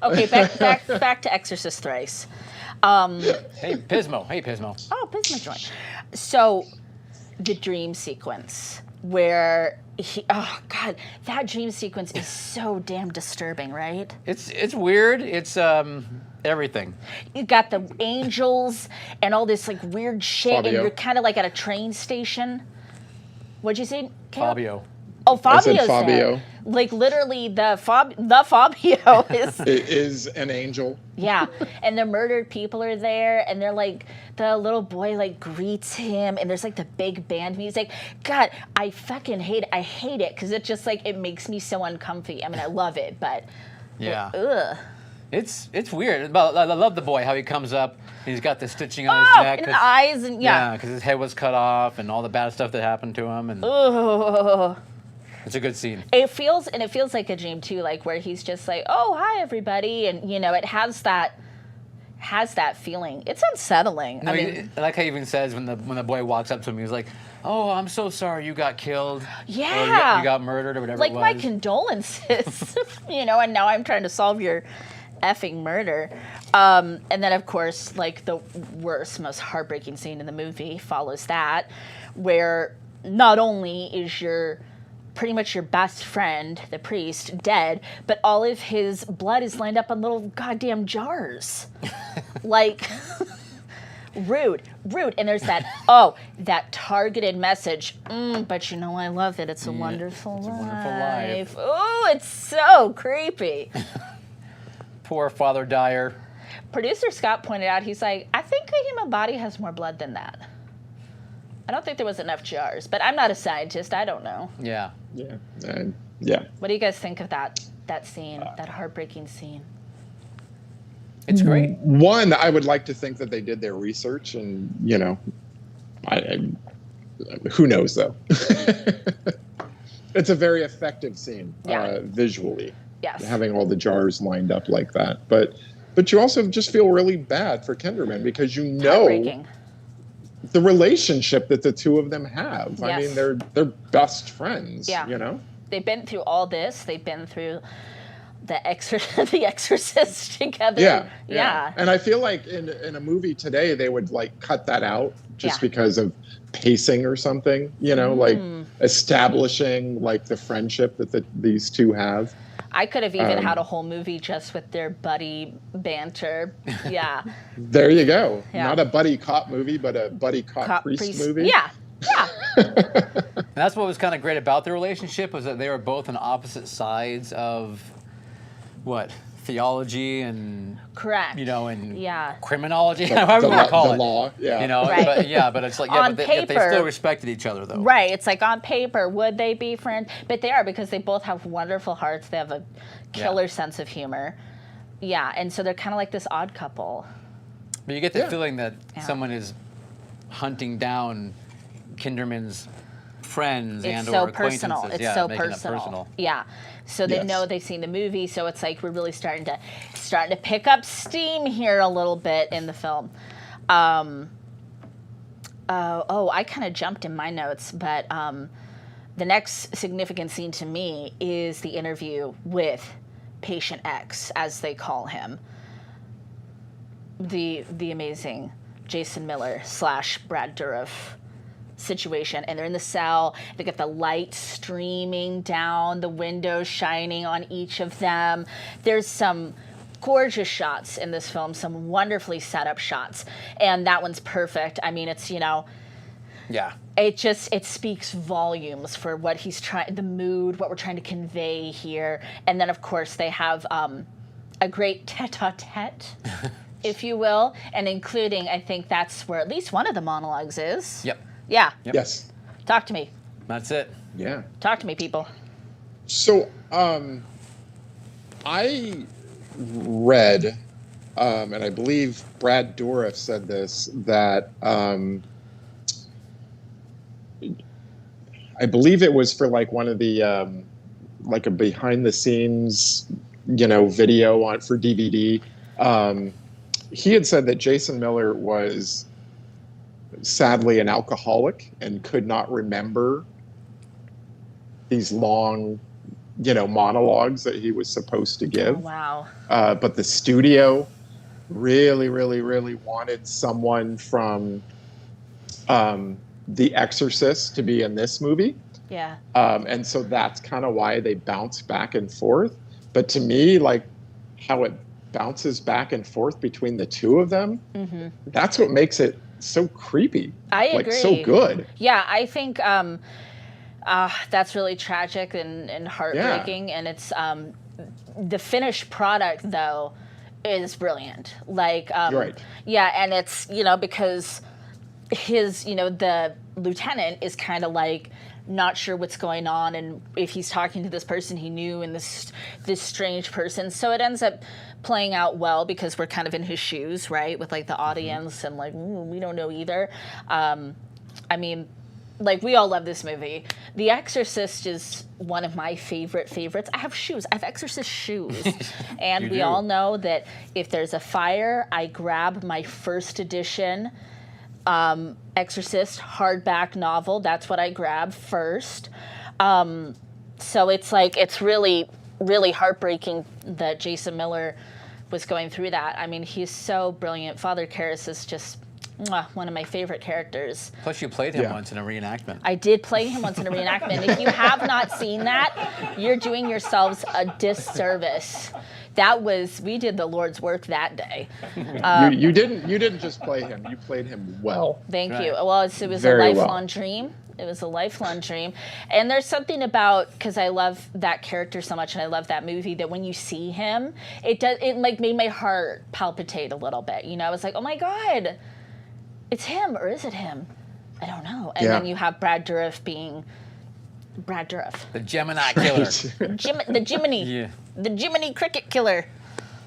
Okay, back to Exorcist thrice. Hey, Pismo. Oh, Pismo joint. So, the dream sequence where oh god, that dream sequence is so damn disturbing, right? It's weird. It's everything. You got the angels and all this like weird shit, and Fabio. you're kind of like at a train station. What'd you say, Caleb? Fabio. Oh, I said Fabio's Fabio. there. Like literally, the Fabio is. It is an angel. Yeah, and the murdered people are there, and they're like, the little boy like greets him, and there's like the big band music. God, I fucking hate it. I hate it because it just like it makes me so uncomfy. I mean, I love it, but Yeah. ugh. It's weird. But I love the boy, how he comes up. He's got the stitching on his Oh, neck. and 'cause- the eyes, and yeah. because his head was cut off and all the bad stuff that happened to him. And Ugh. it's a good scene. It feels like a dream too, like where he's just like, "Oh, hi everybody," and it has that feeling. It's unsettling. No, I mean, I like how he even says when the boy walks up to him, he was like, "Oh, I'm so sorry you got killed. Or Yeah. you got murdered or whatever like it was." my condolences, and now I'm trying to solve your effing murder. And then of course, like the worst, most heartbreaking scene in the movie follows that, where not only is pretty much your best friend, the priest, dead, but all of his blood is lined up on little goddamn jars. Like, rude. And there's that targeted message. But I love it. It's a wonderful life. a wonderful life. Oh, it's so creepy. Poor Father Dyer. Producer Scott pointed out, he's like, I think the human body has more blood than that. I don't think there was enough jars, but I'm not a scientist. I don't know. Yeah. Yeah. What do you guys think of that scene, that heartbreaking scene? It's great. One, I would like to think that they did their research, and who knows though. It's a very effective scene visually. Yes. Having all the jars lined up like that, but you also just feel really bad for Kinderman because you know the relationship that the two of them have. I mean, they're best friends. Yeah. You know, they've been through all this. They've been through the Exorcist together. Yeah. And I feel like in a movie today they would like cut that out just because of pacing or something. You know, like establishing like the friendship that these two have. I could have even had a whole movie just with their buddy banter. Yeah. There you go. Yeah. Not a buddy cop movie, but a buddy cop priest movie. Yeah. And that's what was kind of great about their relationship, was that they were both on opposite sides of theology and correct. You know, and yeah. criminology, however you want to call it. The law, yeah. You know, right. but it's like on but paper, they still respected each other though. Right. It's like on paper, would they be friends? But they are, because they both have wonderful hearts. They have a killer sense of humor. Yeah, and so they're kind of like this odd couple. But you get the feeling that someone is hunting down Kinderman's friends it's and so or acquaintances. personal. It's so personal. Yeah. So they know they've seen the movie, so it's like we're really starting to pick up steam here a little bit in the film. I kind of jumped in my notes, but the next significant scene to me is the interview with Patient X, as they call him. The amazing Jason Miller / Brad Dourif situation, and they're in the cell. They get the light streaming down, the windows shining on each of them. There's some gorgeous shots in this film, some wonderfully set up shots, and that one's perfect. I mean, it's it speaks volumes for what he's trying, the mood, what we're trying to convey here. And then of course they have a great tete-a-tete if you will, and including, I think that's where at least one of the monologues is. Yep. Yeah. Yep. Yes. Talk to me. That's it. Yeah. Talk to me, people. So, I read, and I believe Brad Dourif said this, that I believe it was for like one of the, like a behind the scenes, video for DVD. He had said that Jason Miller was sadly an alcoholic and could not remember these long, monologues that he was supposed to give. Oh, wow. But the studio really, really, really wanted someone from The Exorcist to be in this movie. Yeah. And so that's kind of why they bounce back and forth. But to me, like how it bounces back and forth between the two of them, that's what makes it so creepy. I agree. Like so good. Yeah, I think that's really tragic and heartbreaking. And it's the finished product though is brilliant. Like right. Yeah, and it's because his the lieutenant is kind of like not sure what's going on, and if he's talking to this person he knew and this strange person. So it ends up playing out well because we're kind of in his shoes, right? With like the audience and like, we don't know either. I mean, like we all love this movie. The Exorcist is one of my favorites. I have shoes. I have Exorcist shoes. And we all know that if there's a fire, I grab my first edition Exorcist hardback novel. That's what I grab first. So it's like, it's really, really heartbreaking that Jason Miller was going through that. I mean, he's so brilliant. Father Karras is just one of my favorite characters. Plus, you played him once in a reenactment. I did play him once in a reenactment. If you have not seen that, you're doing yourselves a disservice. We did the Lord's work that day. You didn't just play him. You played him well. Thank you. Well, it was Very a lifelong well. dream. It was a lifelong dream. And there's something about, because I love that character so much and I love that movie, that when you see him, it like made my heart palpitate a little bit. I was like, oh my God, it's him, or is it him? I don't know. And then you have Brad Dourif being Brad Dourif. The Gemini killer. The Jiminy. Yeah. The Jiminy cricket killer.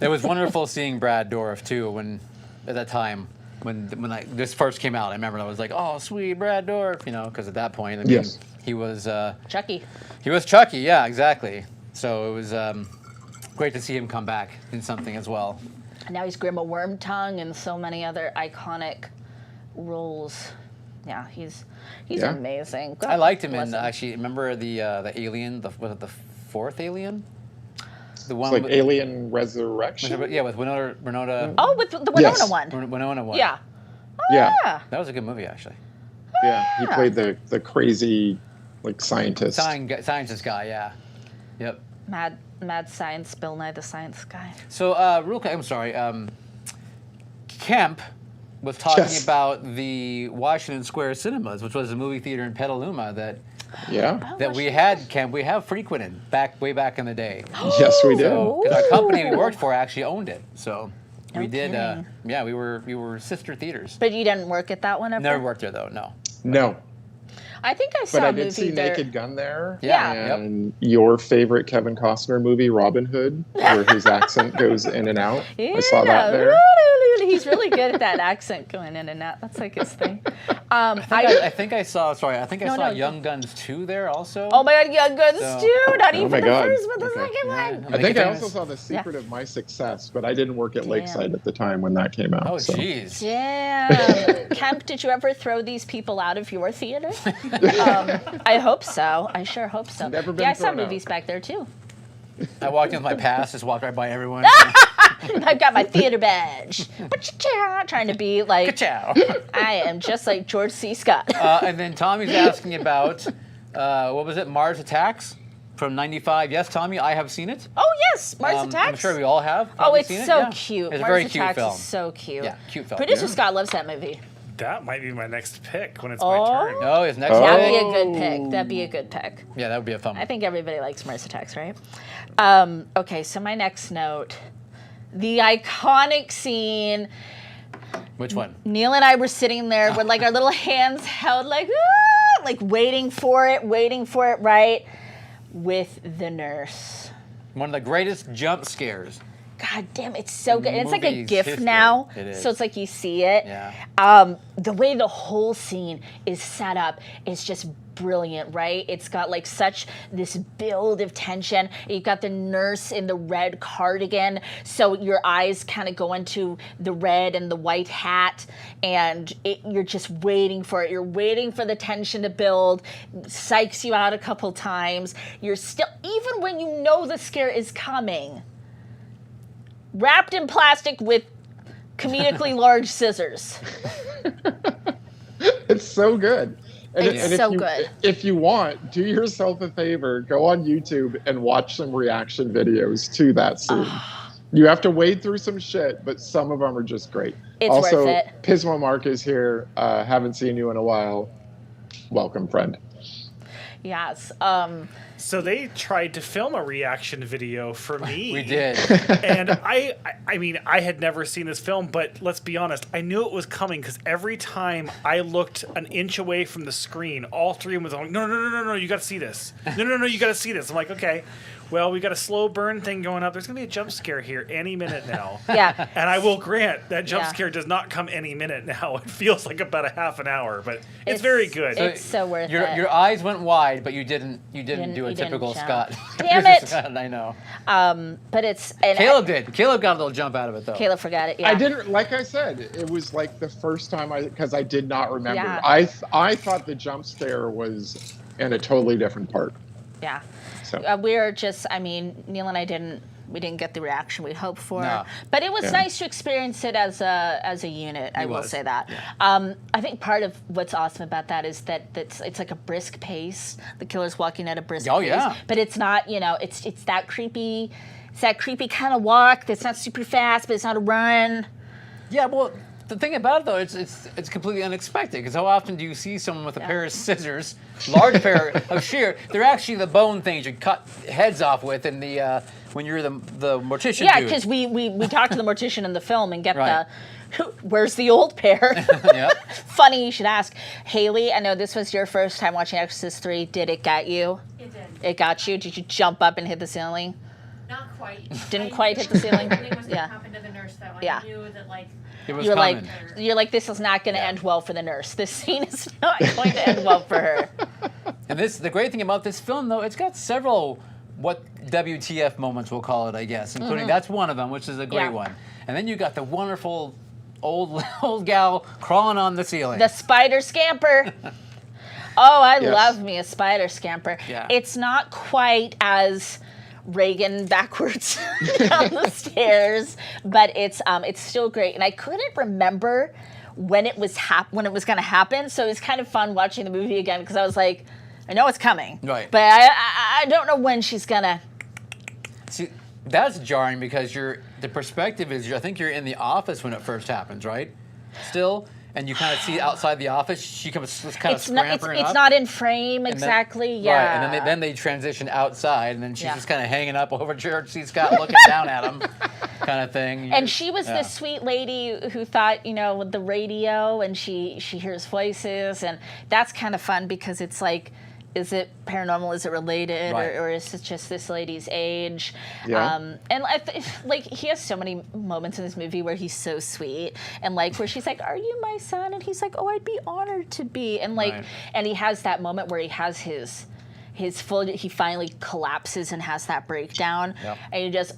It was wonderful seeing Brad Dourif too. At that time when this first came out, I remember I was like, "Oh, sweet Brad Dourif," because at that point, I mean, he was Chucky. He was Chucky, yeah, exactly. So it was great to see him come back in something as well. And now he's Grandma Wormtongue and so many other iconic roles. Yeah, he's amazing. God I liked him bless in actually. Remember the Alien? Was it the fourth Alien? The one It's like with, Alien Resurrection. yeah, with Winona. Oh, with the Winona one. Winona one. Yeah. Oh, Yeah. That was a good movie, actually. Yeah, he played the crazy scientist. Scientist guy, yeah. Yep. Mad Science, Bill Nye the Science Guy. So, real quick, I'm sorry. Kemp was talking about the Washington Square Cinemas, which was a movie theater in Petaluma that we have frequented way back in the day. Yes, we did. Because our company we worked for actually owned it. So we did. kidding. We were sister theaters. But you didn't work at that one ever? Never worked there though. No. No, I think I saw but I a movie did see there. Naked Gun there. Yeah. And your favorite Kevin Costner movie, Robin Hood, where his accent goes in and out. I saw that there. He's really good at that accent going in and out. That's like his thing. I think I saw. Sorry, I think I No, saw no. Young Guns 2 there also. Oh my God, Young Guns So- too. Not even my the God. first, but the Okay. second Yeah. one. I think I famous. also saw The Secret of My Success, but I didn't work at Lakeside at the time when that came out. Oh, so. jeez. Damn. Kemp, did you ever throw these people out of your theater? I hope so. I sure hope so. Never been I saw thrown out. movies back there too. I walked in with my pass, just walked right by everyone. I've got my theater badge. Trying to be like, Ka-chow. I am just like George C. Scott. And then Tommy's asking about, what was it, Mars Attacks from '95. Yes, Tommy, I have seen it. Oh yes, Mars Attacks. I'm sure we all have. Oh, probably it's seen it. so Yeah. cute. It's a Mars very Attacks cute film. is so cute. Yeah, cute film. Producer Yeah. Scott loves that movie. That might be my next pick when it's my turn. No, his next That'd pick. be a good pick. That'd be a good pick. Yeah, that would be a fun I one. think everybody likes Mars Attacks, right? Okay, so my next note, the iconic scene. Which one? Neil and I were sitting there with like our little hands held like waiting for it, right? With the nurse. One of the greatest jump scares. God damn, it's so good. And it's like a Movie's GIF history. now, It is. so it's like you see it. Yeah. The way the whole scene is set up is just brilliant, right? It's got like such this build of tension. You've got the nurse in the red cardigan, so your eyes kind of go into the red and the white hat, and you're just waiting for it. You're waiting for the tension to build, psychs you out a couple times. You're still, even when you know the scare is coming, wrapped in plastic with comedically large scissors. It's so good. It's so good. If you want, do yourself a favor, go on YouTube and watch some reaction videos to that scene. You have to wade through some shit, but some of them are just great. It's also, worth it. Pismo Mark is here. Haven't seen you in a while. Welcome, friend. Yes. So they tried to film a reaction video for me. We did. And I mean, I had never seen this film, but let's be honest, I knew it was coming because every time I looked an inch away from the screen, all three of them was like, no, you got to see this. No, you got to see this. I'm like, okay, well, we got a slow burn thing going up. There's going to be a jump scare here any minute now. Yeah. And I will grant that jump Yeah. scare does not come any minute now. It feels like about a half an hour, but it's very good. It's so worth Your it. your eyes went wide, but you didn't do a you didn't typical jump. Scott. Damn it. Scott, I know. But it's and Caleb did. Caleb got a little jump out of it though. Caleb forgot it. Yeah. I didn't, like I said, it was like the first time because I did not remember. Yeah. I thought the jump scare was in a totally different part. Yeah. So. We're just. I mean, Neil and I didn't get the reaction we hoped for. No. But it was Yeah. nice to experience it as a unit. I will was. say that. Yeah. I think part of what's awesome about that is that it's like a brisk pace. The killer's walking at a brisk Oh, pace. yeah. But it's not. It's that creepy. It's that creepy kind of walk that's not super fast, but it's not a run. Yeah, well, the thing about it though, it's completely unexpected because how often do you see someone with a pair of scissors, large pair of shear? They're actually the bone things you cut heads off with in the when you're the mortician. Yeah, dude. because we talk to the mortician in the film and get Right. Where's the old pair? Yep. Funny you should ask. Haley, I know this was your first time watching Exorcist III. Did it get you? It did. It got you? Did you jump up and hit the ceiling? Not quite. Didn't quite hit the ceiling? Something was going to Yeah. happen to the nurse, though. I Yeah. knew that, like, It was You're coming. like, this is not going to end well for the nurse. This scene is not going to end well for her. And the great thing about this film, though, it's got several what WTF moments, we'll call it, I guess, including that's one of them, which is a great Yeah. one. And then you got the wonderful old gal crawling on the ceiling. The spider scamper. Oh, I Yes. love me a spider scamper. Yeah. It's not quite as Reagan backwards down the stairs, but it's still great. And I couldn't remember when it was when it was going to happen, so it was kind of fun watching the movie again because I was like, I know it's coming, Right. But I don't know when she's gonna. See, that's jarring because the perspective is I think you're in the office when it first happens, right? Still, and you kind of see outside the office. She comes kind of scampering It's up. not in frame and then- exactly. Yeah. Right, and then they transition outside, and then she's Yeah. just kind of hanging up over George C. Scott, looking down at him, kind of thing. And she was Yeah. this sweet lady who thought, with the radio, and she hears voices, and that's kind of fun because it's like, is it paranormal? Is it related, Right. or is it just this lady's age? Yeah. And like he has so many moments in this movie where he's so sweet, and like where she's like, "Are you my son?" And he's like, "Oh, I'd be honored to be." And like, Right. and he has that moment where he has his full, he finally collapses and has that breakdown, Yep. and you just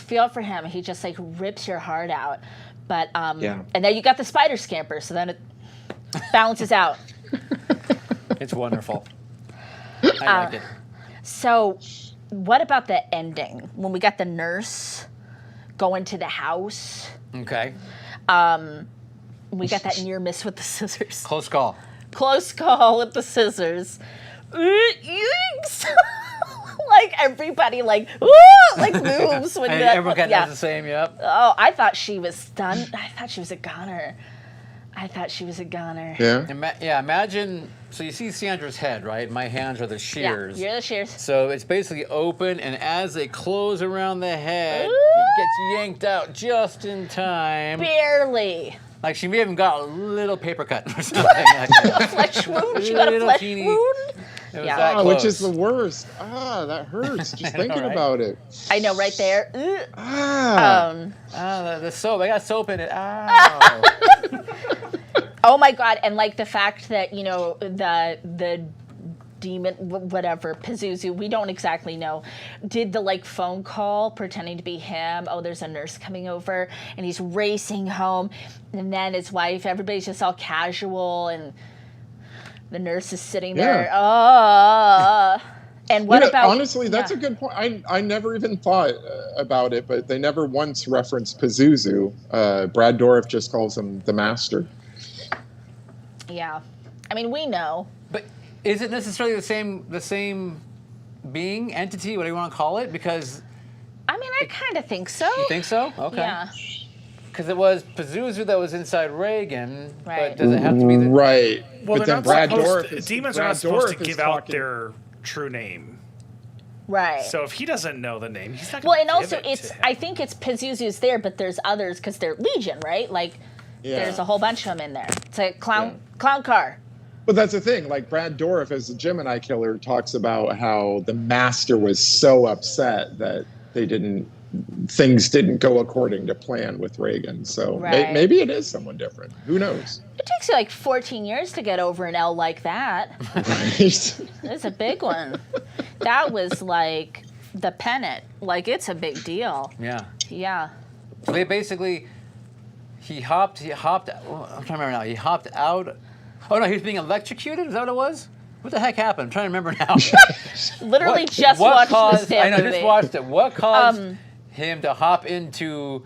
feel for him. He just like rips your heart out. But Yeah. and then you got the spider scamper, so then it balances out. It's wonderful. I like it. So, what about the ending when we got the nurse going to the house? Okay. We got that near miss with the scissors. Close call. Close call with the scissors. Yikes! Like everybody like moves when And that. everyone kind of Yeah. does the same, yep. Oh, I thought she was done. I thought she was a goner. Yeah. Imagine, so you see Sandra's head, right? My hands are the shears. Yeah, you're the shears. So it's basically open, and as they close around the head, Ooh. it gets yanked out just in time. Barely. Like she may have even got a little paper cut or something like that. Flesh wound. She got a Little flesh teeny- wound. It was Yeah. that Ah, which is close. the worst. That hurts. Just I know, thinking right? about it. I know, right there. The soap. I got soap in it. Ow. Oh my God! And like the fact that the demon, whatever, Pazuzu, we don't exactly know, did the like phone call pretending to be him. Oh, there's a nurse coming over, and he's racing home, and then his wife. Everybody's just all casual, and the nurse is sitting there. Yeah. And what about? Honestly, that's a good point. I never even thought about it, but they never once referenced Pazuzu. Brad Dourif just calls him the Master. Yeah, I mean we know. But is it necessarily the same being, entity, whatever you want to call it? Because I mean, I kind of think so. you think so? Okay. Yeah. Because it was Pazuzu that was inside Reagan, Right. but does it have to be the... Right. Well, but they're then not Brad supposed Dourif is, demons Brad are not supposed Dourif to is give out talking- their true name. Right. So if he doesn't know the name, he's not Well, going and to also give it it's to him. I think it's Pazuzu's there, but there's others because they're Legion, right? Like Yeah. there's a whole bunch of them in there. It's a clown car. But that's the thing. Like Brad Dourif, as a Gemini killer, talks about how the Master was so upset that things didn't go according to plan with Reagan. So Right. maybe it is someone different. Who knows? It takes you like 14 years to get over an L like that. Right. It's a big one. That was like the pennant. Like it's a big deal. Yeah. Yeah. So they basically, he hopped, I'm trying to remember now, he hopped out, oh no, he was being electrocuted, is that what it was? What the heck happened? I'm trying to remember now. Literally What- just what watched caused, this damn I know, movie. just watched it. What caused him to hop into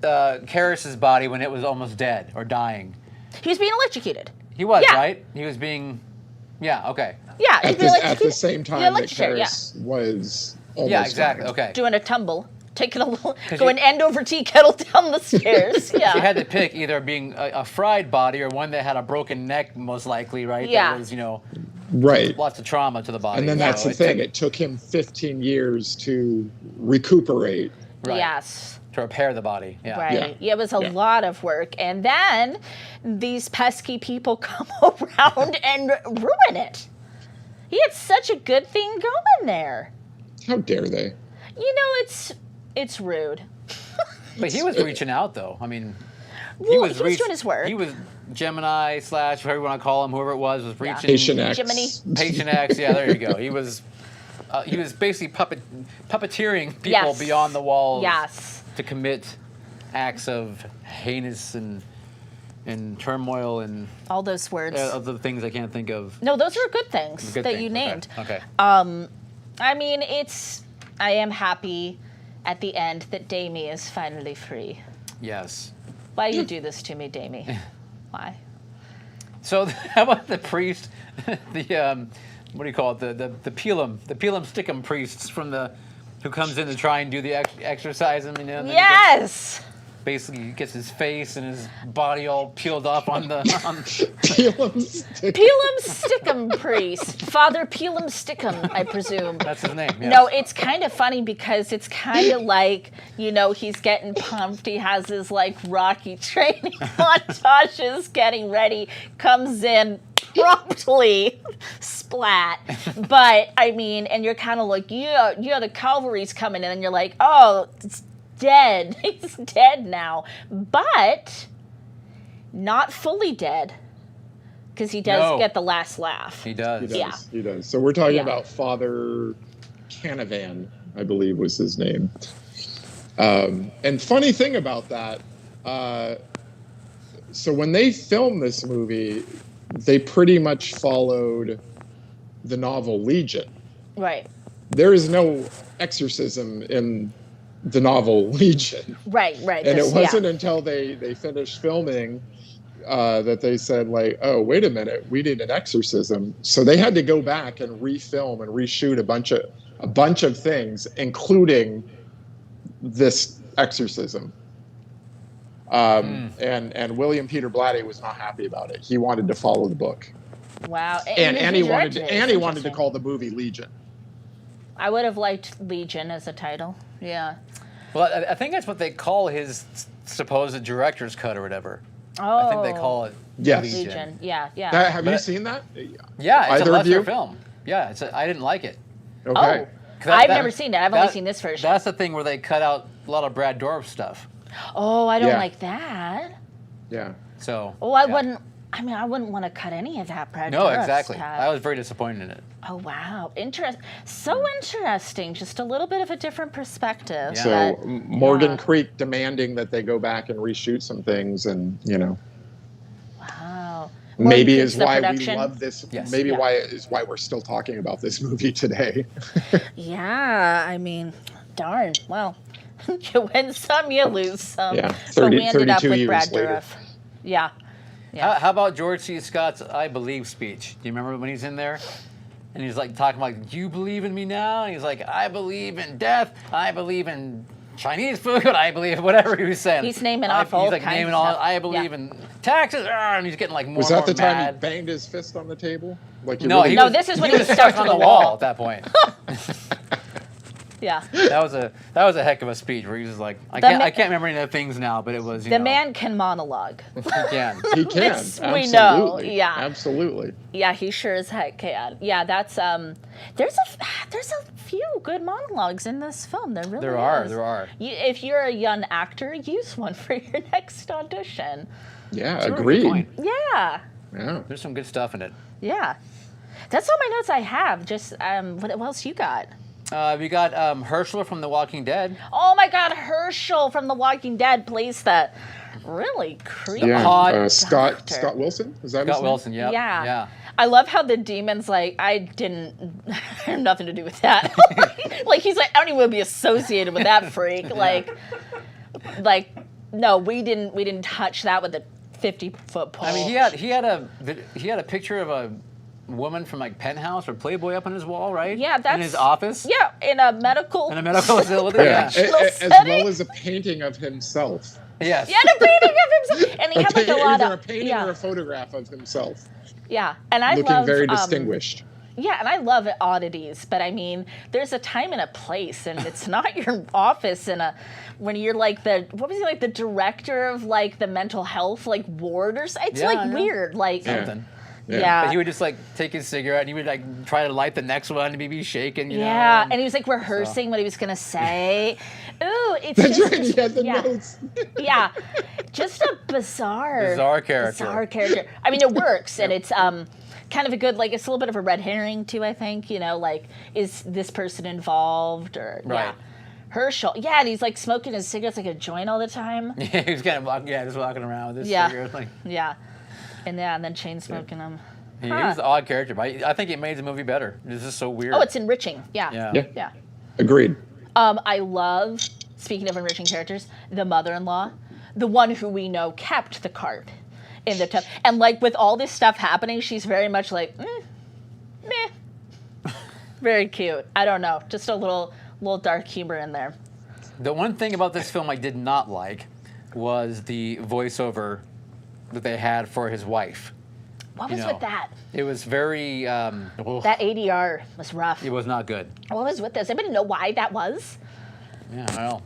Karras's body when it was almost dead or dying? He was being electrocuted. He was, Yeah. right? He was being, yeah, okay. Yeah. he'd at, be the, electrocuted. at the same time that electrocuted, yeah. Karras was almost Yeah, exactly, dying. okay. Doing a tumble. Taking a little, 'Cause going end over tea kettle down the stairs. Yeah. You had to pick either being a fried body or one that had a broken neck, most likely, right? Yeah. That was, Right. lots of trauma to the body. And then that's So the thing. It took him 15 years to recuperate. Right. Yes. to repair the body. Yeah. Right. Yeah. It was a Yeah. lot of work. And then these pesky people come around and ruin it. He had such a good thing going there. How dare they? You know, it's rude. But he was reaching out, though. I mean, Well, he was doing his work. He was Gemini / whatever you want to call him, whoever it was Yeah. reaching. Patient X. Jiminy. Patient X. Yeah, there you go. He was basically puppeteering people Yes. beyond the walls. Yes. To commit acts of heinous and turmoil and All those words. other things I can't think of. No, those were good things Good that things. you Okay. named. Okay. I mean, I am happy at the end that Damie is finally free. Yes. Why you do this to me, Damie? Why? So how about the priest, the what do you call it? The Peelam Stickum priests who comes in to try and do the exercise. I mean, and then Yes! basically gets his face and his body all peeled off on the. Peelam stick. Peelam Stickum priest. Father Peelam Stickum, I presume. That's his name. Yes. No, it's kind of funny because it's kind of like, he's getting pumped. He has his Rocky training montages, getting ready, comes in promptly, splat. But I mean, and you're kind of like, the cavalry's coming in, and you're like, oh, it's dead. He's dead now, but not fully dead because he does get the last laugh. He does. He does. Yeah. He does. So we're talking Yeah. about Father Canavan, I believe was his name. And funny thing about that, so when they filmed this movie, they pretty much followed the novel Legion. Right. There is no exorcism in the novel Legion. Right. And it wasn't until they finished filming that they said, oh, wait a minute, we need an exorcism. So they had to go back and refilm and reshoot a bunch of things, including this exorcism. And William Peter Blatty was not happy about it. He wanted to follow the book, Wow. and he wanted directed to, it. and he wanted to Interesting. call the movie Legion. I would have liked Legion as a title. Yeah. Well, I think that's what they call his supposed director's cut or whatever. Oh. I think they call it Yes. Legion. Yeah. Have you seen that? Yeah, it's Either a of you? lesser film. Yeah, I didn't like it. Okay. Oh. I've never seen it. I've only seen this version. That's the thing where they cut out a lot of Brad Dourif stuff. Oh, I don't Yeah. like that. Yeah. So. Oh, I yeah. wouldn't. I mean, I wouldn't want to cut any of that, Brad. No, Dourif exactly. stuff. I was very disappointed in it. Oh wow, so interesting. Just a little bit of a different perspective. Yeah. So but, Morgan yeah. Creek demanding that they go back and reshoot some things, and Wow. maybe Morgan is Creek's the why we production. love this. Yes. Maybe Yeah. why we're still talking about this movie today. Yeah, I mean, darn. Well, you win some, you lose some. Yeah, But we ended up 32 with years Brad later. Dourif. Yeah. Yeah. How about George C. Scott's "I Believe" speech? Do you remember when he's in there? And he's talking do you believe in me now? And he's like, I believe in death. I believe in Chinese food. I believe whatever he was saying. He's naming off all He's kinds naming of all. stuff. I believe Yeah. in taxes. And he's getting more Was and that more the time mad. he banged his fist on the table? No, No, this is when he was stuck stuck on to the the wall wall. at that point. Yeah. That was a heck of a speech where he was like, I can't remember any of the things now, but it was The man can monologue. again. He can. This we absolutely. know, yeah. Absolutely. Yeah, he sure as heck can. Yeah, that's there's a few good monologues in this film. There really is. There are. If you're a young actor, use one for your next audition. Yeah, That's a really good agreed. point. Yeah. Yeah. There's some good stuff in it. Yeah. That's all my notes I have. Just what else you got? We got Herschel from The Walking Dead. Oh my God, Herschel from The Walking Dead plays the really creepy Yeah. Hot Scott doctor. Wilson? Is that his Scott name? Wilson, yeah. Yeah. I love how the demon's I have nothing to do with that. He's like, I don't even want to be associated with that freak. No, we didn't touch that with a 50-foot pole. I mean, he had a picture of a woman from Penthouse or Playboy up on his wall, right? Yeah, that's in his office. Yeah, in a medical facility. Yeah. Yeah. As well as a painting of himself. Yes. Yeah, a painting of himself, and he had a lot Either of a painting or a photograph of himself, yeah, and I looking love very distinguished. Yeah, and I love oddities, but I mean, there's a time and a place, and it's not your office when you're like the director of like the mental health like ward or something. It's like weird, like something. Yeah. But he would just like take his cigarette and he would like try to light the next one and be shaking. You know? And he was like rehearsing what he was gonna say. Ooh, it's That's just, right. He had the notes. Yeah, just a bizarre character. I mean, it works, and it's kind of a good, like, it's a little bit of a red herring too, I think, like, is this person involved, or right. Herschel, and he's like smoking his cigarettes like a joint all the time. Yeah, he was kind of just walking around with his cigarette, like. And then chain smoking them. He was an odd character, but I think it made the movie better. This is so weird. Oh, it's enriching. Yeah. Agreed. I love, speaking of enriching characters, the mother-in-law, the one who we know kept the cart in the tub. And like with all this stuff happening, she's very much like, meh. Very cute. I don't know. Just a little dark humor in there. The one thing about this film I did not like was the voiceover that they had for his wife. What was with that? It was very... that ADR was rough. It was not good. What was with this? Anybody know why that was? Yeah, I don't know.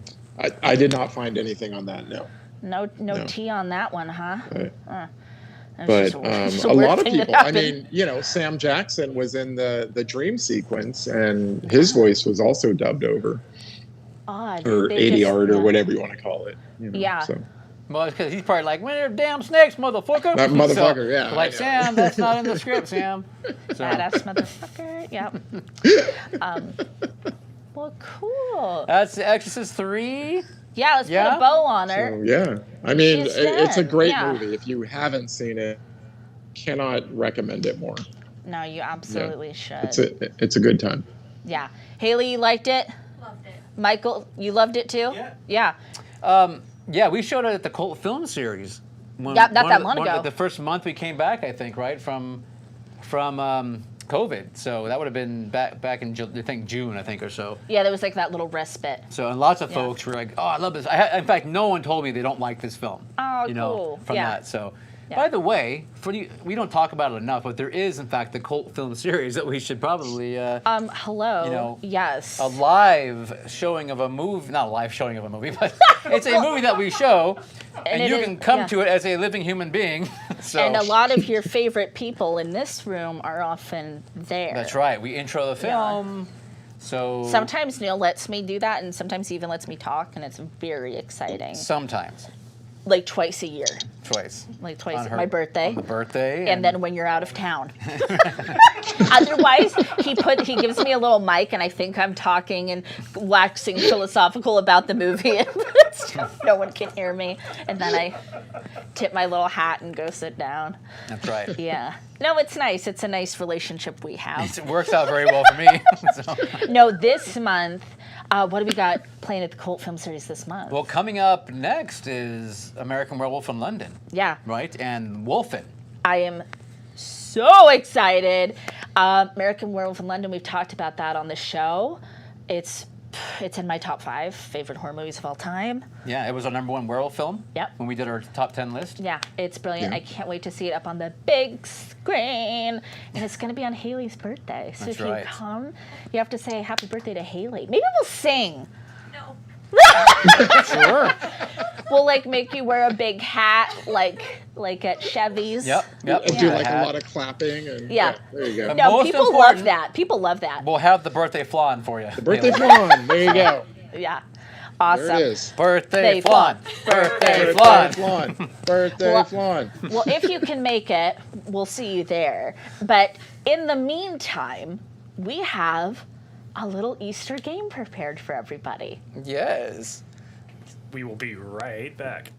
I did not find anything on that, no. No tea on that one, huh? Right. But a lot of people, I mean, Sam Jackson was in the dream sequence, and his voice was also dubbed over. Odd. Or ADR'd or whatever you want to call it. So. Well, it's because he's probably like, "When they're damn snakes, motherfucker." That motherfucker, so, like, Sam, that's not in the script, Sam. So. Badass motherfucker, yep. Well, cool. That's Exorcist III. Yeah, let's put a bow on her. So, I mean, it's a great movie. If you haven't seen it, cannot recommend it more. No, you absolutely should. It's a good time. Yeah. Haley, you liked it? Loved it. Michael, you loved it too? Yeah. Yeah, we showed it at the Cult Film Series. Not that long ago. The first month we came back, I think, right, from COVID. So that would have been back in, I think, June, or so. Yeah, there was like that little respite. So, and lots of folks were like, "Oh, I love this." In fact, no one told me they don't like this film. Oh, cool. From that. So, by the way, we don't talk about it enough, but there is, in fact, the Cult Film Series that we should probably. Hello. Yes. A live showing of a movie, not a live showing of a movie, but it's a movie that we show, and you can come to it as a living human being. So. And a lot of your favorite people in this room are often there. That's right. We intro the film. So sometimes Neil lets me do that, and sometimes he even lets me talk, and it's very exciting. Sometimes. Like twice a year. Like twice. My birthday. On the birthday. And then when you're out of town. Otherwise, he gives me a little mic, and I think I'm talking and waxing philosophical about the movie. No one can hear me. And then I tip my little hat and go sit down. That's right. Yeah. No, it's nice. It's a nice relationship we have. It works out very well for me. So. No, this month, what do we got playing at the Cult Film Series this month? Well, coming up next is American Werewolf in London. Yeah. Right? And Wolfen. I am so excited. American Werewolf in London, we've talked about that on the show. It's in my top 5 favorite horror movies of all time. Yeah, it was our #1 werewolf film. Yep. When we did our top 10 list. Yeah, it's brilliant. I can't wait to see it up on the big screen. And it's going to be on Haley's birthday. So That's if right. you come, you have to say happy birthday to Haley. Maybe we'll sing. No. Sure. We'll like make you wear a big hat, like at Chevy's. Yep. And do like a lot of clapping. And, Yeah. there you go. No, Most people important- love that. People love that. We'll have the birthday flan for you. The birthday flan. There you go. Yeah. Awesome. There it is. Birthday flan. Birthday Birthday flan. flan. Birthday flan. Well, if you can make it, we'll see you there. But in the meantime, we have a little Easter game prepared for everybody. Yes. We will be right back.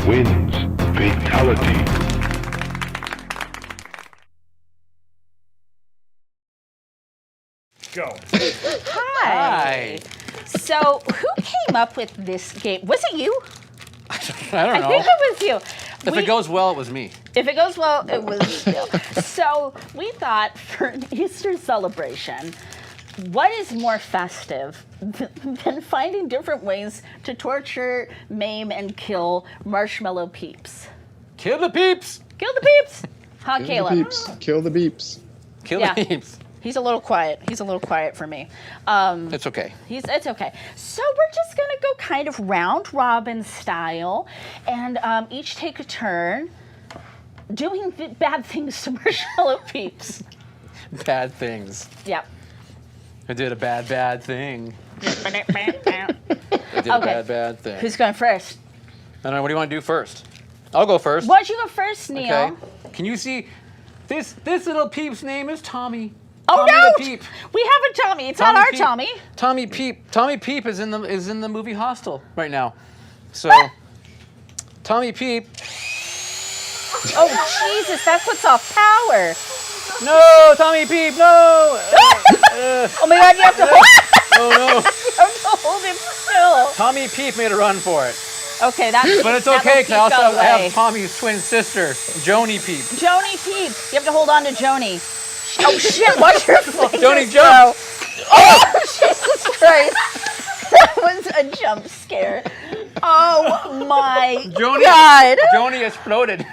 wins. Fatality. Go. Hi. So, who came up with this game? Was it you? I don't know. I think it was you. If it goes well, it was me. If it goes well, it was you. So, we thought for an Easter celebration, what is more festive than finding different ways to torture, maim, and kill marshmallow peeps? Kill the peeps! Kill the peeps! Huh, Kill Caleb? the peeps. Kill the beeps. Kill Yeah. the peeps. He's a little quiet. He's a little quiet for me. It's okay. It's okay. So we're just gonna go kind of round robin style, and each take a turn doing bad things to marshmallow peeps. Bad things. Yep. I did a bad thing. I did a Okay. bad thing. Who's going first? I don't know. What do you want to do first? I'll go first. Why don't you go first, Neil? Okay. Can you see this little peep's name is Tommy. Oh Tommy no! the Peep. We have a Tommy. It's not our Peep. Tommy. Tommy Peep. Tommy Peep is in the movie Hostel right now. So Tommy Peep. Oh Jesus! That's what's off power. No, Tommy Peep. No. Oh my God! You have to hold. Oh no. You have to hold it still. Tommy Peep made a run for it. Okay, that's. But it's that okay will because I keep also away. have Tommy's twin sister, Joni Peep. Joni Peep. You have to hold on to Joni. Oh shit! Watch your fingers Joni, go. jump! Oh Jesus Christ! That was a jump scare. Oh my God! Joni exploded.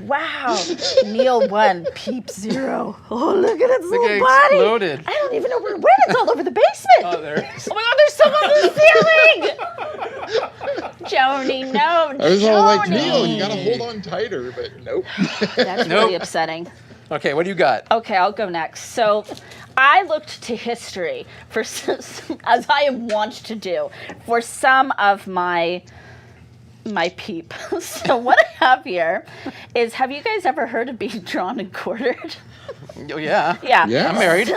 Wow. Neil 1, Peep 0. Oh, look at its Look, little it body. exploded. I don't even know where it went. It's all over the basement. Oh, there it is. Oh my God, there's someone on the ceiling. Joni, no. I was all like, Joni. Neil, you gotta hold on tighter, but nope. That's Nope. really upsetting. Okay, what do you got? Okay, I'll go next. So, I looked to history for, as I am wont to do, for some of my peep. So what I have here is, have you guys ever heard of being drawn and quartered? Oh, yeah. Yeah. Yeah. I'm married.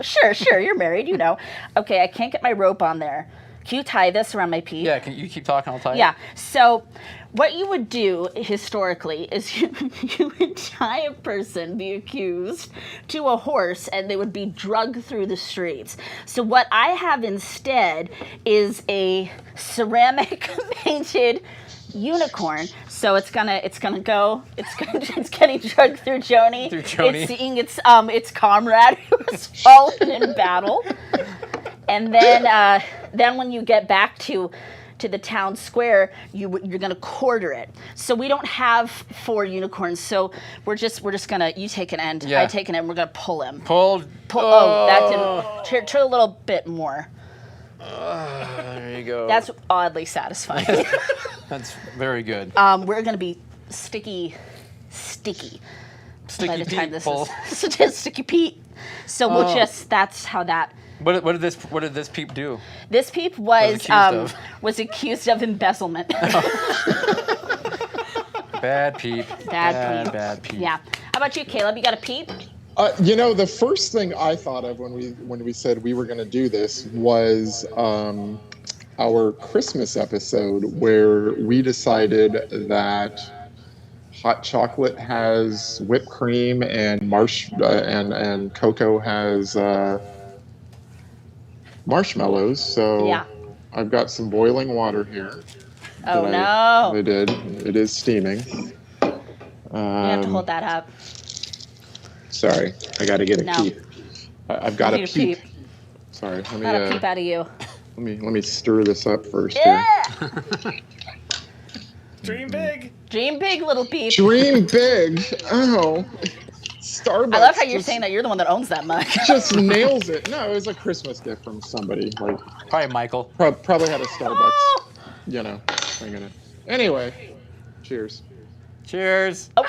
Sure, you're married, you know. Okay, I can't get my rope on there. Can you tie this around my peep? Yeah, can you keep talking? I'll tell you. Yeah. So what you would do historically is you would tie a person, the accused, to a horse, and they would be dragged through the streets. So what I have instead is a ceramic painted unicorn. So it's getting dragged through Joni. Through Joni. It's seeing its comrade who was fallen in battle. And then when you get back to the town square, you're gonna quarter it. So we don't have 4 unicorns. So we're just gonna, you take an end, Yeah. I take an end. We're gonna pull him. Pull. Oh, that didn't. Try a little bit more. There you go. That's oddly satisfying. That's very good. We're gonna be sticky by Sticky the time Pete this pull. is sticky Pete. So we'll that's how that. What did this peep do? This peep was accused of embezzlement. Bad peep. Bad peep. Yeah. How about you, Caleb? You got a peep? The first thing I thought of when we said we were going to do this was our Christmas episode, where we decided that hot chocolate has whipped cream and and cocoa has marshmallows. So Yeah. I've got some boiling water here. Oh that no! I did. It is steaming. You have to hold that up. Sorry, I got to get a No. peep. I've got You a need a peep. peep. Sorry, let Got a peep me out of you. let me stir this up first Yeah. here. Dream big. Dream big, little peep. Dream big. Oh, Starbucks. I love how you're saying that you're the one that owns that mug. Just nails it. No, it was a Christmas gift from somebody. Like Probably Michael. probably had a Starbucks, thing in it. Anyway, cheers. Cheers. Oh.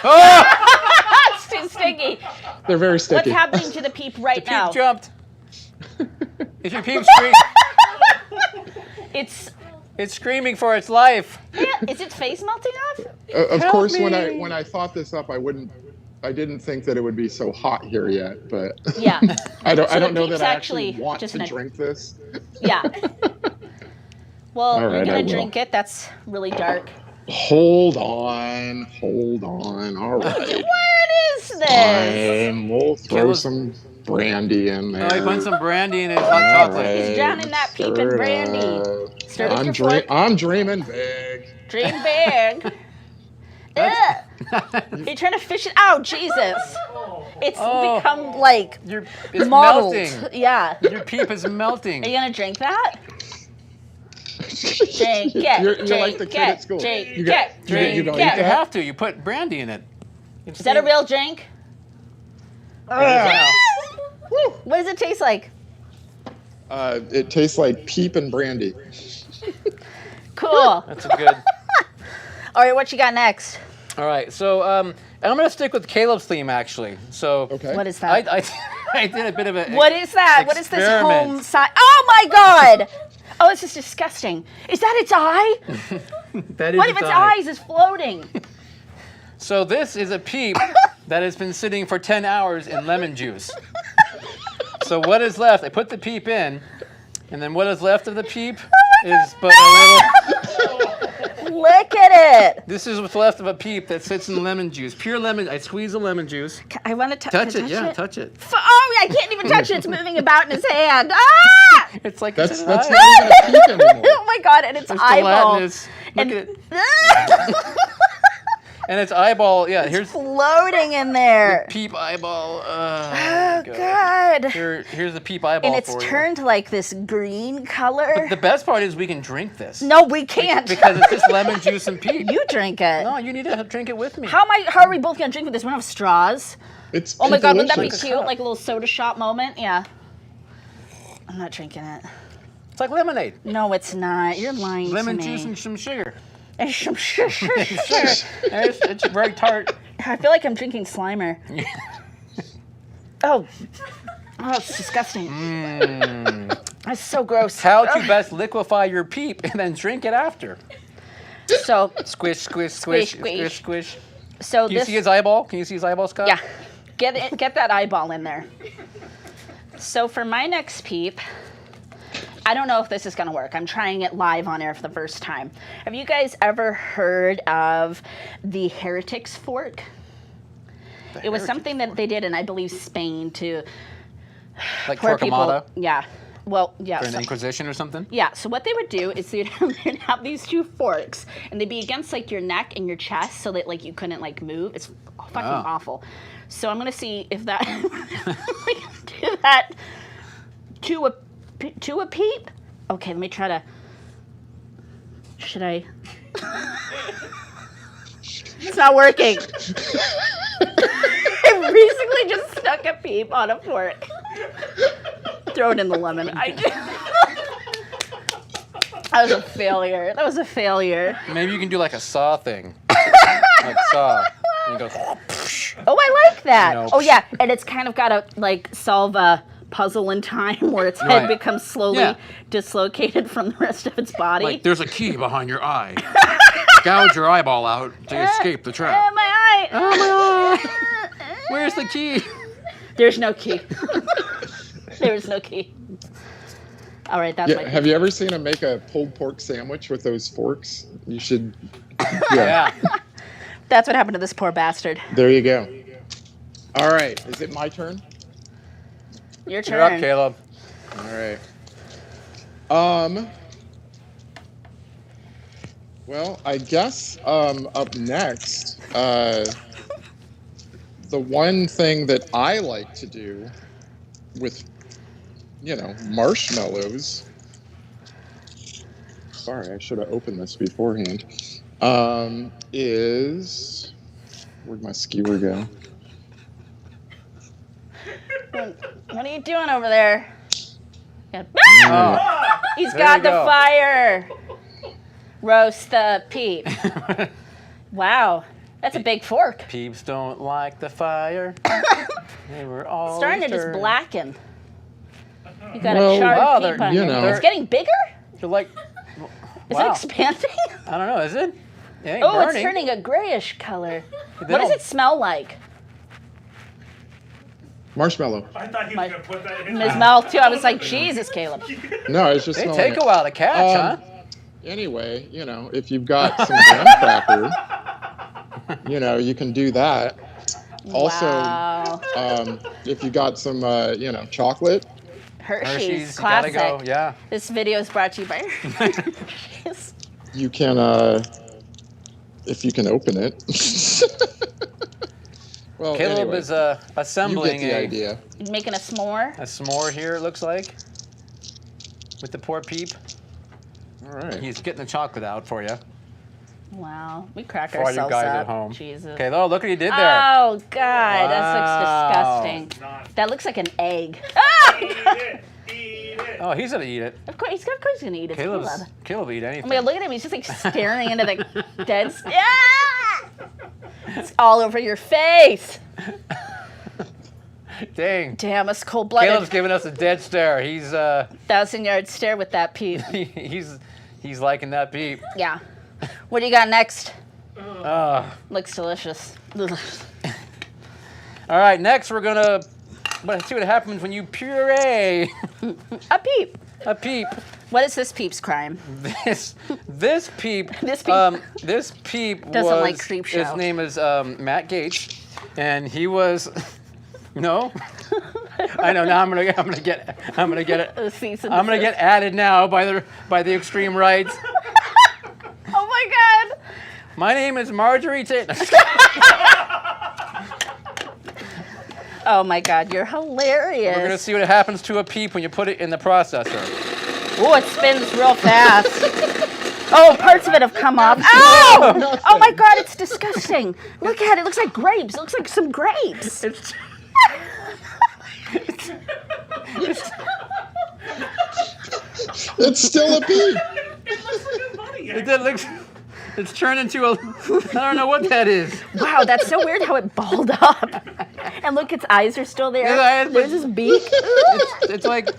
It's too sticky. They're very What's sticky. happening to the peep right The now? peep jumped. Is your peep screaming? It's screaming for its life. Yeah, is its face melting off? Of Help course, me. when I thought this up, I didn't think that it would be so hot here yet, but Yeah. I don't So the know peep's that I actually actually want just to in a- drink this. Yeah. Well, All you're right, I gonna will. drink it. That's really dark. Hold on. All right. What is this? Fine. We'll throw Caleb's- some brandy in there. Oh, he put some brandy in his hot All chocolate. He's right, drowning that Peep stir in it brandy. up. Stir with your fork. I'm dreaming big. Dream big. Ugh. You're trying to fish it. Oh, Jesus. It's Oh. become like It's mottled. melting. Yeah. Your Peep is melting. Are you gonna drink that? Drink it. You're drink like the kid it, at school. Drink You got- it. you Drink don't it. eat You that? have to. You put brandy in it. Is that a real drink? Ah. What does it taste like? It tastes like Peep and brandy. Cool. That's a good. All right, what you got next? All right, so I'm gonna stick with Caleb's theme actually. So Okay. What is that? I did a bit of a. What is that? What is this experiment. home side? Oh my God! Oh, this is disgusting. Is that its eye? That is One of its eyes is floating. So this is a Peep that has been sitting for 10 hours in lemon juice. So what is left? I put the Peep in, and then what is left of the Peep is but a little. Look at it. This is what's left of a Peep that sits in lemon juice. Pure lemon. I squeeze the lemon juice. I want to Touch it, yeah, touch it. Oh, I can't even touch it. It's moving about in his hand. Ah! It's like That's it's an not eye. even a Peep anymore. Oh my God! And its It's eyeball. gelatinous. Look And- at it. And its eyeball, yeah, here's floating in there. Peep eyeball. Oh God! Here's the Peep eyeball And it's for you. turned like this green color. The best part is we can drink this. No, we can't. Because it's just lemon juice and Peep. You drink it. No, you need to drink it with me. How are we both gonna drink with this? We don't have straws. It's Oh my God, wouldn't that be delicious. cute? Like a little soda shop moment? Yeah. I'm not drinking it. It's like lemonade. No, it's not. You're lying Lemon to me. juice and some sugar. And some sugar. It's very tart. I feel like I'm drinking Slimer. Oh, it's disgusting. That's so gross. How to best liquefy your Peep and then drink it after. So, Squish, squish, squish, Squish, squish, squish. squish. so Can you this. see his eyeball? Can you see his eyeball, Scott? Yeah, get that eyeball in there. So for my next Peep, I don't know if this is gonna work. I'm trying it live on air for the first time. Have you guys ever heard of the Heretics fork? It was something that they did in, I believe, Spain to Like poor people. Torquemada Yeah. Well, yeah. for an so- Inquisition or something? Yeah, so what they would do is they'd have these two forks, and they'd be against like your neck and your chest, so that like you couldn't like move. It's fucking Oh. awful. So I'm gonna see if that we can do that to a Peep. Okay, let me try to. Should I? It's not working. I basically just stuck a Peep on a fork. Throw it in the lemon. That was a failure. That was a failure. Maybe you can do like a saw thing. Like saw. And you go. Oh, I like that. You know. Oh, yeah. And it's kind of got to like solve a puzzle in time where its head Right. becomes slowly Yeah. dislocated from the rest of its body. Like there's a key behind your eye. Gouge your eyeball out to escape the trap. My eye. Oh my eye. Where's the key? There's no key. There's no key. All right, that's my Yeah, have you ever seen him make a pulled pork sandwich with those forks? You should. Yeah. That's what happened to this poor bastard. There you go. All right. Is it my turn? Your You're up, turn. Caleb. All right. Well, I guess up next, the one thing that I like to do with, marshmallows. Sorry, I should have opened this beforehand. Is where'd my skewer go? What are you doing over there? Oh. He's There got you the go. fire. Roast the Peep. Wow, that's a big fork. Peeps don't like the fire. They were all Starting to just blacken. You got Well, a charred wow, Peep they're- on you you. know. It's getting bigger? You're like, Is wow. it expanding? I don't know. Is it? It ain't Oh, burning. it's turning a grayish color. They What does don't- it smell like? Marshmallow. I thought he My- was going to put that in. In his mouth, too. I was like, Jesus, Caleb. No, I was just They smelling take it. a while to catch, huh? anyway, if you've got some graham cracker, you can do that. Also, Wow. if you got some, chocolate, Hershey's gotta classic. go. Yeah. This video is brought to you by Hershey's. you can, if you can open it. Well, Caleb anyway, is you assembling get the idea. Making a s'more. a s'more here, it looks like, with the poor Peep. All right. He's getting the chocolate out for you. Wow. We crack For all you ourselves guys up. at home. Jesus. Okay, look what he did there. Oh, God. That Wow. looks disgusting. Not. That looks like an egg. Oh, Eat God. it. Eat it. Oh, he's gonna eat it. Of course, of course he's going to eat it. It's Caleb. Caleb will eat Oh anything. my God, look at him. He's just like staring into the dead. Yeah! It's all over your face. Dang. Damn, it's cold-blooded. Caleb's giving us a dead stare. He's 1,000-yard stare with that Peep. he's liking that Peep. Yeah. What do you got next? All Looks delicious. Ugh. right, next we're gonna see what happens when you puree A Peep. a Peep. What is this Peep's crime? This Peep. This Peep. This Peep Doesn't was. like creep show. His name is Matt Gates, and he was. No. I know. Now I'm gonna get it. A cease and I'm gonna desist. get added now by the extreme right. Oh my God. My name is Marjorie Taylor. Oh my God, you're hilarious. We're gonna see what happens to a Peep when you put it in the processor. Oh, it spins real fast. Oh, parts of it have come off. Ow! Nothing. Oh my God, it's disgusting. Look at it. It looks like grapes. It looks like some grapes. It's still a Peep. It looks like a bunny. It looks. It's turned into a. I don't know what that is. Wow, that's so weird how it balled up. And look, its eyes are still there. His eyes, There's his beak. It's like.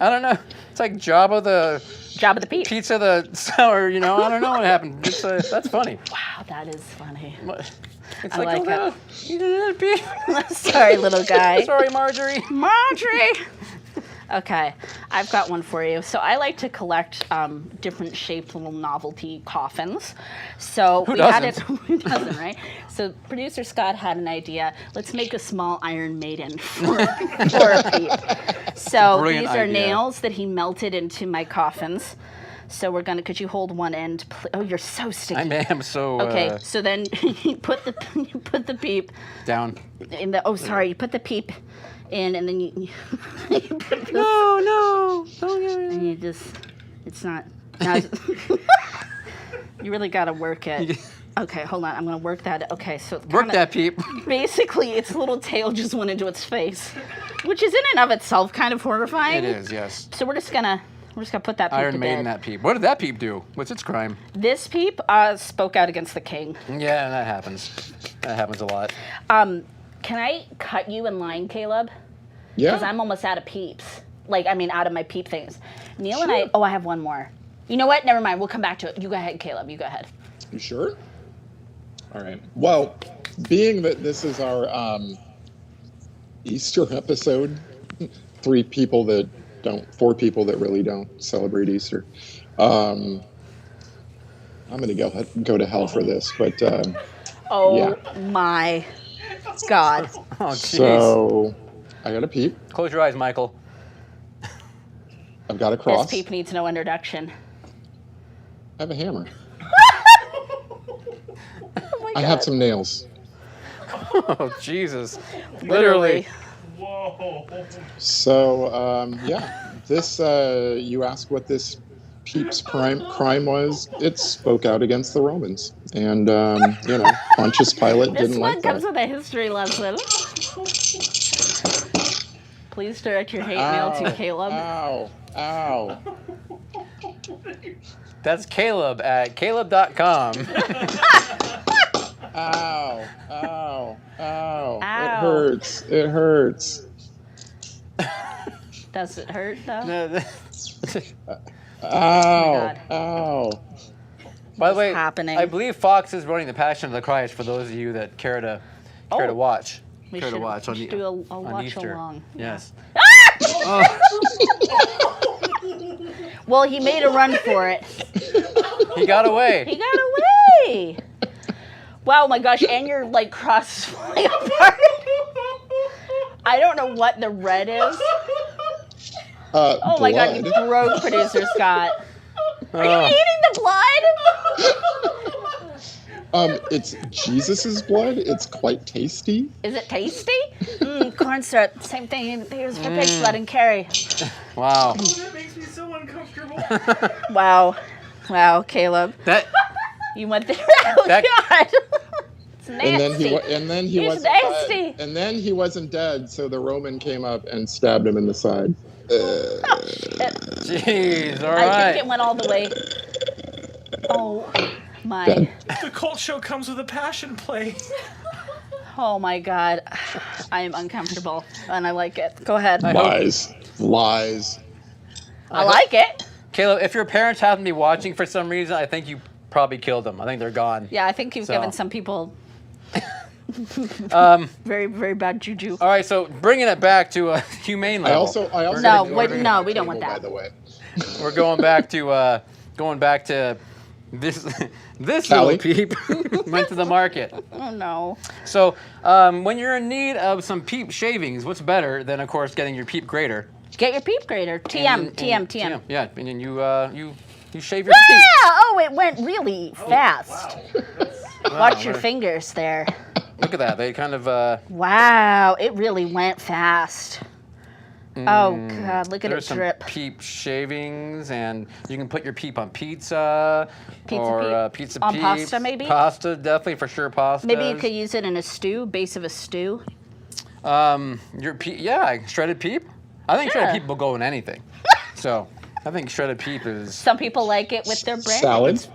I don't know. It's like Jabba the Job of the Peep. pizza the sour. I don't know what happened. That's funny. Wow, that is funny. It's I like it. You did it, Peep. Sorry, little guy. Sorry, Marjorie. Marjorie. Okay, I've got one for you. So I like to collect different shaped little novelty coffins. So Who had doesn't? it. Who doesn't, right? So producer Scott had an idea. Let's make a small Iron Maiden for a Peep. So Brilliant these are idea. nails that he melted into my coffins. So we're gonna. Could you hold one end? Oh, you're so sticky. I am so. Okay, so then you put the Peep Down. in the. Oh, sorry. You put the Peep in, and then you put this, No. Don't get me. and you just. It's not. Now, you really gotta work it. Okay, hold on. I'm gonna work that. Okay, so it's Work kinda- that, Peep. Basically, its little tail just went into its face, which is in and of itself kind of horrifying. It is, yes. So we're just gonna put that Peep Iron to Maiden, bed. that Peep. What did that Peep do? What's its crime? This Peep spoke out against the king. Yeah, that happens. That happens a lot. Can I cut you in line, Caleb? Because Yeah. I'm almost out of Peeps. Out of my Peep things. Neil and I. Oh, I have one more. You know what? Never mind. We'll come back to it. You go ahead, Caleb. You go ahead. You sure? All right. Well, being that this is our Easter episode, 4 people that really don't celebrate Easter. I'm gonna go to hell for this, but Oh Yeah. my God. Oh, jeez. so I got a Peep. Close your eyes, Michael. I've got a This cross. Peep needs no introduction. I have a hammer. Oh my I God. have some nails. Oh, Jesus. Literally. Whoa. So this you ask what this Peep's crime was? It spoke out against the Romans, and Pontius Pilate This didn't one like comes that. with a history lesson. Please direct your hate mail to Caleb. Ow! That's Caleb at caleb.com. Ow! Ow. It hurts. Does it hurt though? Ow! God. Ow! By the way, happening? I believe Fox is running the Passion of the Christ for those of you that care to watch. We Care to should, watch we on should the- do a on watch Easter. along. Yes. Well, he made a run for it. He got away. He got away. Wow, my gosh, and your like cross is falling apart. I don't know what the red is. Oh my god, you broke producer Scott. Are you eating the blood? It's Jesus's blood. It's quite tasty. Is it tasty? Corn syrup, same thing. Here's for pig's blood and curry. Wow. That makes me so uncomfortable. Wow, Caleb, That you went there. Oh That- god, it's nasty. And then he wasn't dead, so the Roman came up and stabbed him in the side. jeez, all I right. think it went all the way. Oh my. Done. The cult show comes with a passion play. Oh my god. I am uncomfortable and I like it. Go ahead. Lies. I like it. Caleb, if your parents happen to be watching for some reason, I think you probably killed them. I think they're gone. Yeah, I think you've So. given some people very, very bad juju. All right, so bringing it back to a humane I level. also No, didn't wait, order no, the we don't want table, that. By the way. We're going back to this little Callie? peep went to the market. Oh no. So when you're in need of some peep shavings, what's better than, of course, getting your peep grater? Get your peep grater. TM. Yeah, and then you shave your Ah! peep. Oh, it went really fast. Watch your they're- fingers there. Look at that. They kind of Wow, it really went fast. Oh god, look at it there's some drip. peep shavings, and you can put your peep on pizza, Pizza or peep? pizza On peeps. pasta, maybe? Pasta, definitely for sure. Pasta. Maybe you could use it in a stew, base of a stew. Your peep, yeah, shredded peep. I think Yeah. shredded peep will go in anything. So I think shredded peep is Some people like it with their bread. Salads.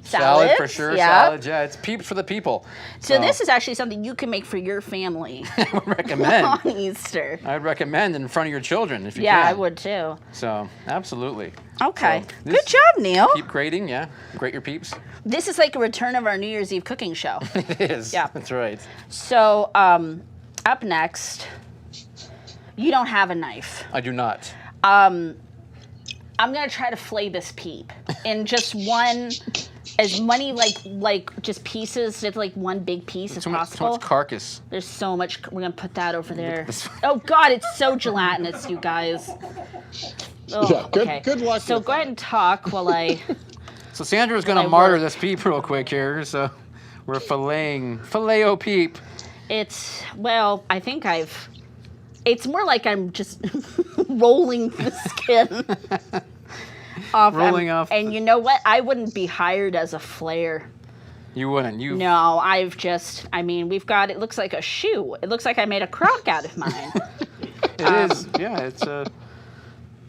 salad for sure. Yeah. Salad, yeah, it's peeps for the people. So this is actually something you can make for your family I would recommend. on Easter. I'd recommend in front of your children if you Yeah, can. I would too. So absolutely. Okay. So Good this- job, Neil. Peep grating, yeah. Grate your peeps. This is like a return of our New Year's Eve cooking show. It is. Yeah. That's right. So, up next, you don't have a knife. I do not. I'm gonna try to flay this peep in just one, as many like just pieces. It's like one big piece as So much possible. carcass. There's so much. We're gonna put that over there. This- Oh God, it's so gelatinous, you guys. Oh, Yeah, good- good luck So with go ahead and talk while I. So Sandra's gonna I martyr work. this peep real quick here. So we're filet-o peep. It's well, I think I've. It's more like I'm just rolling the skin off. Rolling off. And you know what? I wouldn't be hired as a flayer. You wouldn't. You. No, I've just. I mean, we've got. It looks like a shoe. It looks like I made a crock out of mine. It is. Yeah. It's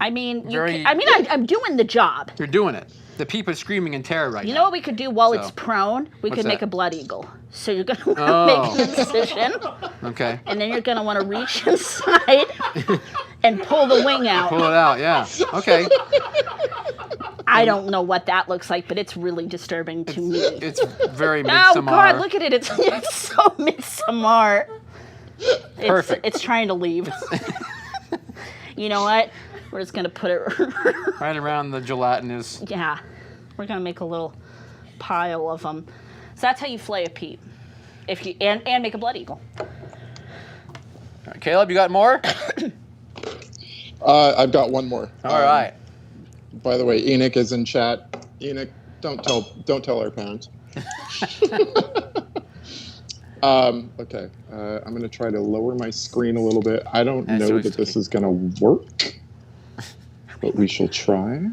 I mean, Very- I'm doing the job. You're doing it. The peep is screaming in terror right You now. know what we could do while it's So, prone? We what's could make that? a blood eagle. So you're gonna want to Oh. make an incision, Okay. and then you're gonna want to reach inside and pull the wing out. Pull it out. Yeah. Okay. I don't know what that looks like, but it's really disturbing to me. It's very Oh midsummer. God, look at it! It's so midsummer. Perfect. It's trying to leave. You know what? We're just gonna put it. Right around the gelatinous. Yeah, we're gonna make a little pile of them. So that's how you flay a peep. If you and make a blood eagle. All right, Caleb, you got more? I've got one more. All right. By the way, Enoch is in chat. Enoch, don't tell our parents. Okay, I'm going to try to lower my screen a little bit. I don't Yeah, so know it's that this okay. is going to work, but we shall try.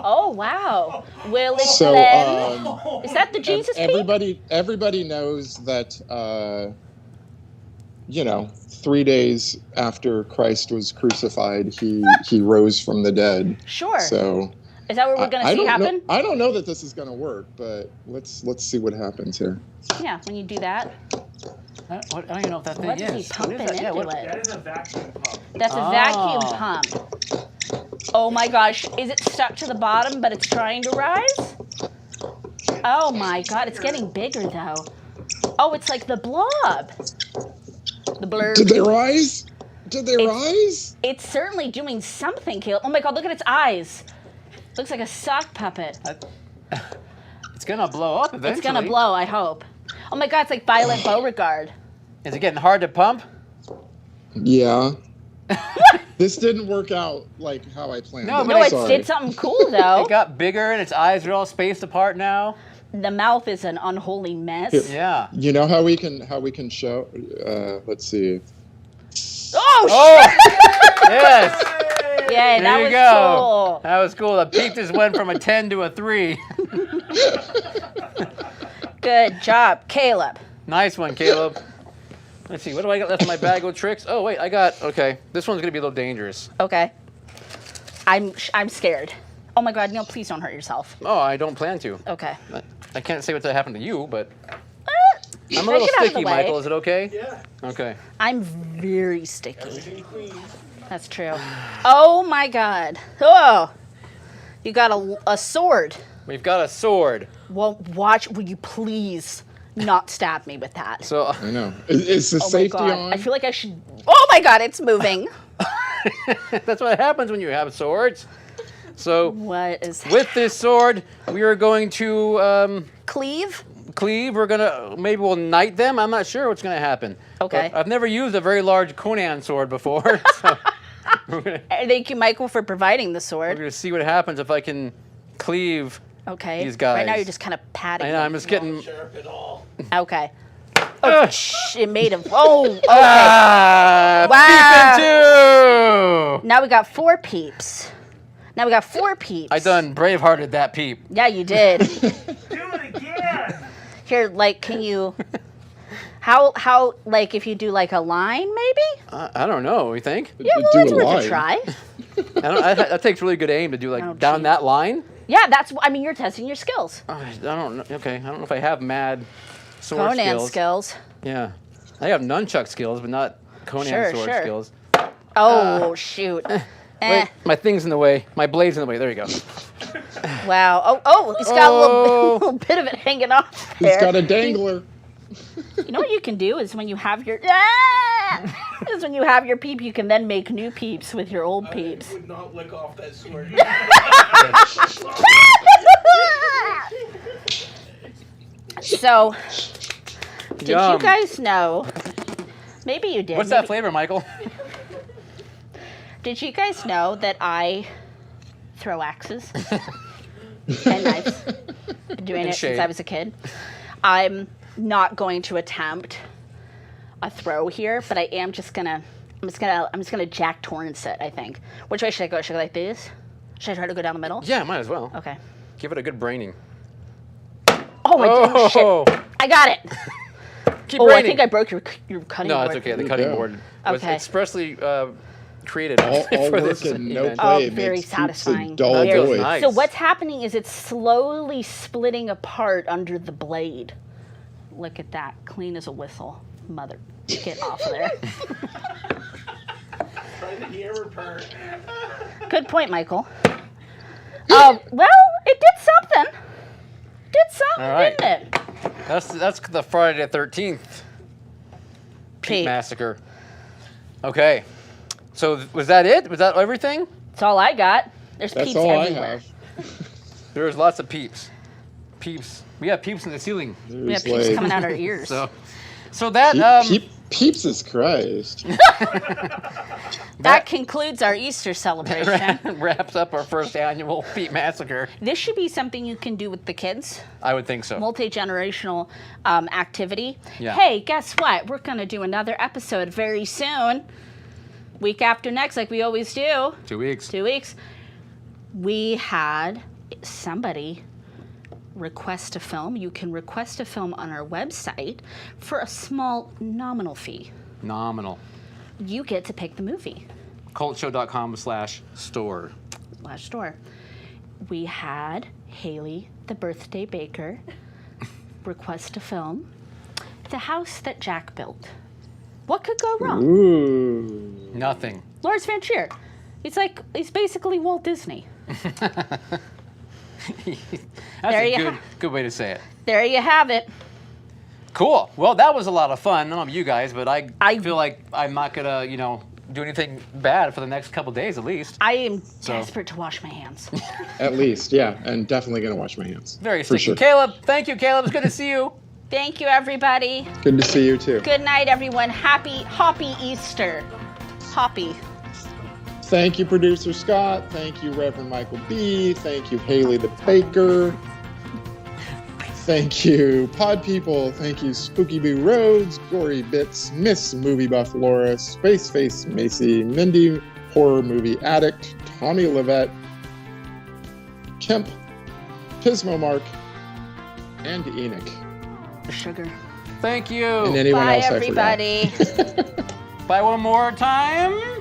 Oh wow! Will it So, blend? Is that the Jesus peep? everybody knows that, 3 days after Christ was crucified, he rose from the dead. Sure. So Is that what we're gonna see don't happen? know, I don't know that this is going to work, but let's see what happens here. Yeah, when you do that. I don't even know if that thing What is he is. pumping What is that? Yeah, into what- it? That is a vacuum pump. That's a vacuum pump. Oh my gosh, is it stuck to the bottom but it's trying to rise? Oh my god, it's getting bigger though. Oh, it's like the blob. The blurb. Did they rise? Did they rise? It's certainly doing something, Caleb. Oh my God, look at its eyes. Looks like a sock puppet. It's gonna blow up eventually. It's gonna blow, I hope. Oh my God, it's like Violet Beauregard. Is it getting hard to pump? Yeah. This didn't work out like how I planned. No, it. but No, it Sorry. did something cool though. It got bigger and its eyes are all spaced apart now. The mouth is an unholy mess. Here. Yeah. You know how we can show? Let's see. Oh, Yes. yeah, There that you was go. cool. That was cool. The Peep just went from a 10 to a 3. Good job, Caleb. Nice one, Caleb. Let's see. What do I got left in my bag of tricks? Oh wait, I got. Okay, this one's gonna be a little dangerous. Okay. I'm scared. Oh my God, no, please don't hurt yourself. Oh, I don't plan to. Okay. I can't say what's gonna happen to you, but I'm a Take little it out of the sticky, way. Michael. Is it okay? Yeah. Okay. I'm very sticky. Everything clean. That's true. Oh my God. Oh. You got a sword. We've got a sword. Well, watch. Will you please not stab me with that? So I know. Is the Oh my safety God. on? I feel like I should. Oh my God, it's moving. that's what happens when you have swords. So What is with this sword, we are going to cleave? cleave. Maybe we'll knight them. I'm not sure what's gonna happen. Okay. But I've never used a very large Conan sword before. So Thank you, Michael, for providing the we're sword. gonna see what happens if I can cleave. Okay. These guys. Right now, you're just kind of patting. I know, I'm just getting. Sharp at all. Okay. Oh, it made him. Oh, okay. Ah, Wow. Peep in 2! Now we got 4 peeps. I done bravehearted that Peep. Yeah, you did. Do it again. Here, like, can you? How like if you do like a line, maybe? I don't know. You think? Yeah, well, Do it's a worth a line. try. That takes really good aim to do like Oh, down gee. that line. Yeah, that's. I mean, you're testing your skills. I don't know. Okay, I don't know if I have mad sword Conan skills. Yeah, I have nunchuck skills, but not Conan Sure, sword sure. skills. Oh shoot. Wait, my thing's in the way. My blade's in the way. There you go. Wow. Oh, he's got a Oh. little bit of it hanging off He's there. got a dangler. You know what you can do is when you have your is when you have your peep, you can then make new peeps with your old peeps. I would not lick off that sword. So, did Yum. you guys know? Maybe you did. What's that maybe- flavor, Michael? Did you guys know that I throw axes and knives? Been doing And it since shade. I was a kid. I'm not going to attempt a throw here, but I am just gonna. I'm just gonna Jack Torrance it. I think. Which way should I go? Should I go like this? Should I try to go down the middle? Yeah, might as well. Okay. Give it a good braining. Oh, oh shit! I got it. Keep Oh, I braining. think I broke your cutting No, board. it's okay. The You cutting go. board was Okay. expressly created All for work this and no event. play very makes Peeps satisfying. a dull That feels boy. nice. So what's happening is it's slowly splitting apart under the blade. Look at that, clean as a whistle. Mother, get off of there. Try the hammer part. Good point, Michael. Well, it did something. All right. Didn't it? That's the Friday the 13th Peep. Massacre. Okay. So was that it? Was that everything? That's all I got. There's That's peeps all I everywhere. have. There was lots of peeps. Peeps. We have peeps in the ceiling. We have There's peeps like- coming out our ears. So that Peeps' Christ. That concludes our Easter celebration. wraps up our first annual Peep Massacre. This should be something you can do with the kids. I would think so. Multi-generational activity. Yeah. Hey, guess what? We're going to do another episode very soon. Week after next, like we always do. 2 weeks. 2 weeks. We had somebody request a film. You can request a film on our website for a small nominal fee. Nominal. You get to pick the movie. Cultshow.com/store. Last door. We had Haley, the birthday baker, request a film. The House That Jack Built. What could go wrong? Ooh. Nothing. Lawrence Van Trier. He's basically Walt Disney. That's There a you good way to say it. There you have it. Cool. Well, that was a lot of fun. I don't know about you guys, but I I- feel like I'm not gonna, do anything bad for the next couple days at least. I am desperate to wash my hands. At least, yeah. And definitely going to wash my hands. Very For sticky. sure. Caleb, thank you, Caleb. It's good to see you. Thank you, everybody. Good to see you, too. Good night, everyone. Happy Hoppy Easter. Hoppy. Thank you, Producer Scott. Thank you, Reverend Michael B. Thank you, Haley the Baker. Thank you, Pod People. Thank you, Spooky Boo Rhodes, Gory Bits, Miss Movie Buff Laura, Space Face Macy, Mindy Horror Movie Addict, Tommy Levette, Kemp, Pismo Mark, and Enoch. Sugar. Thank you. And anyone Bye, else everybody. I forgot. Bye one more time.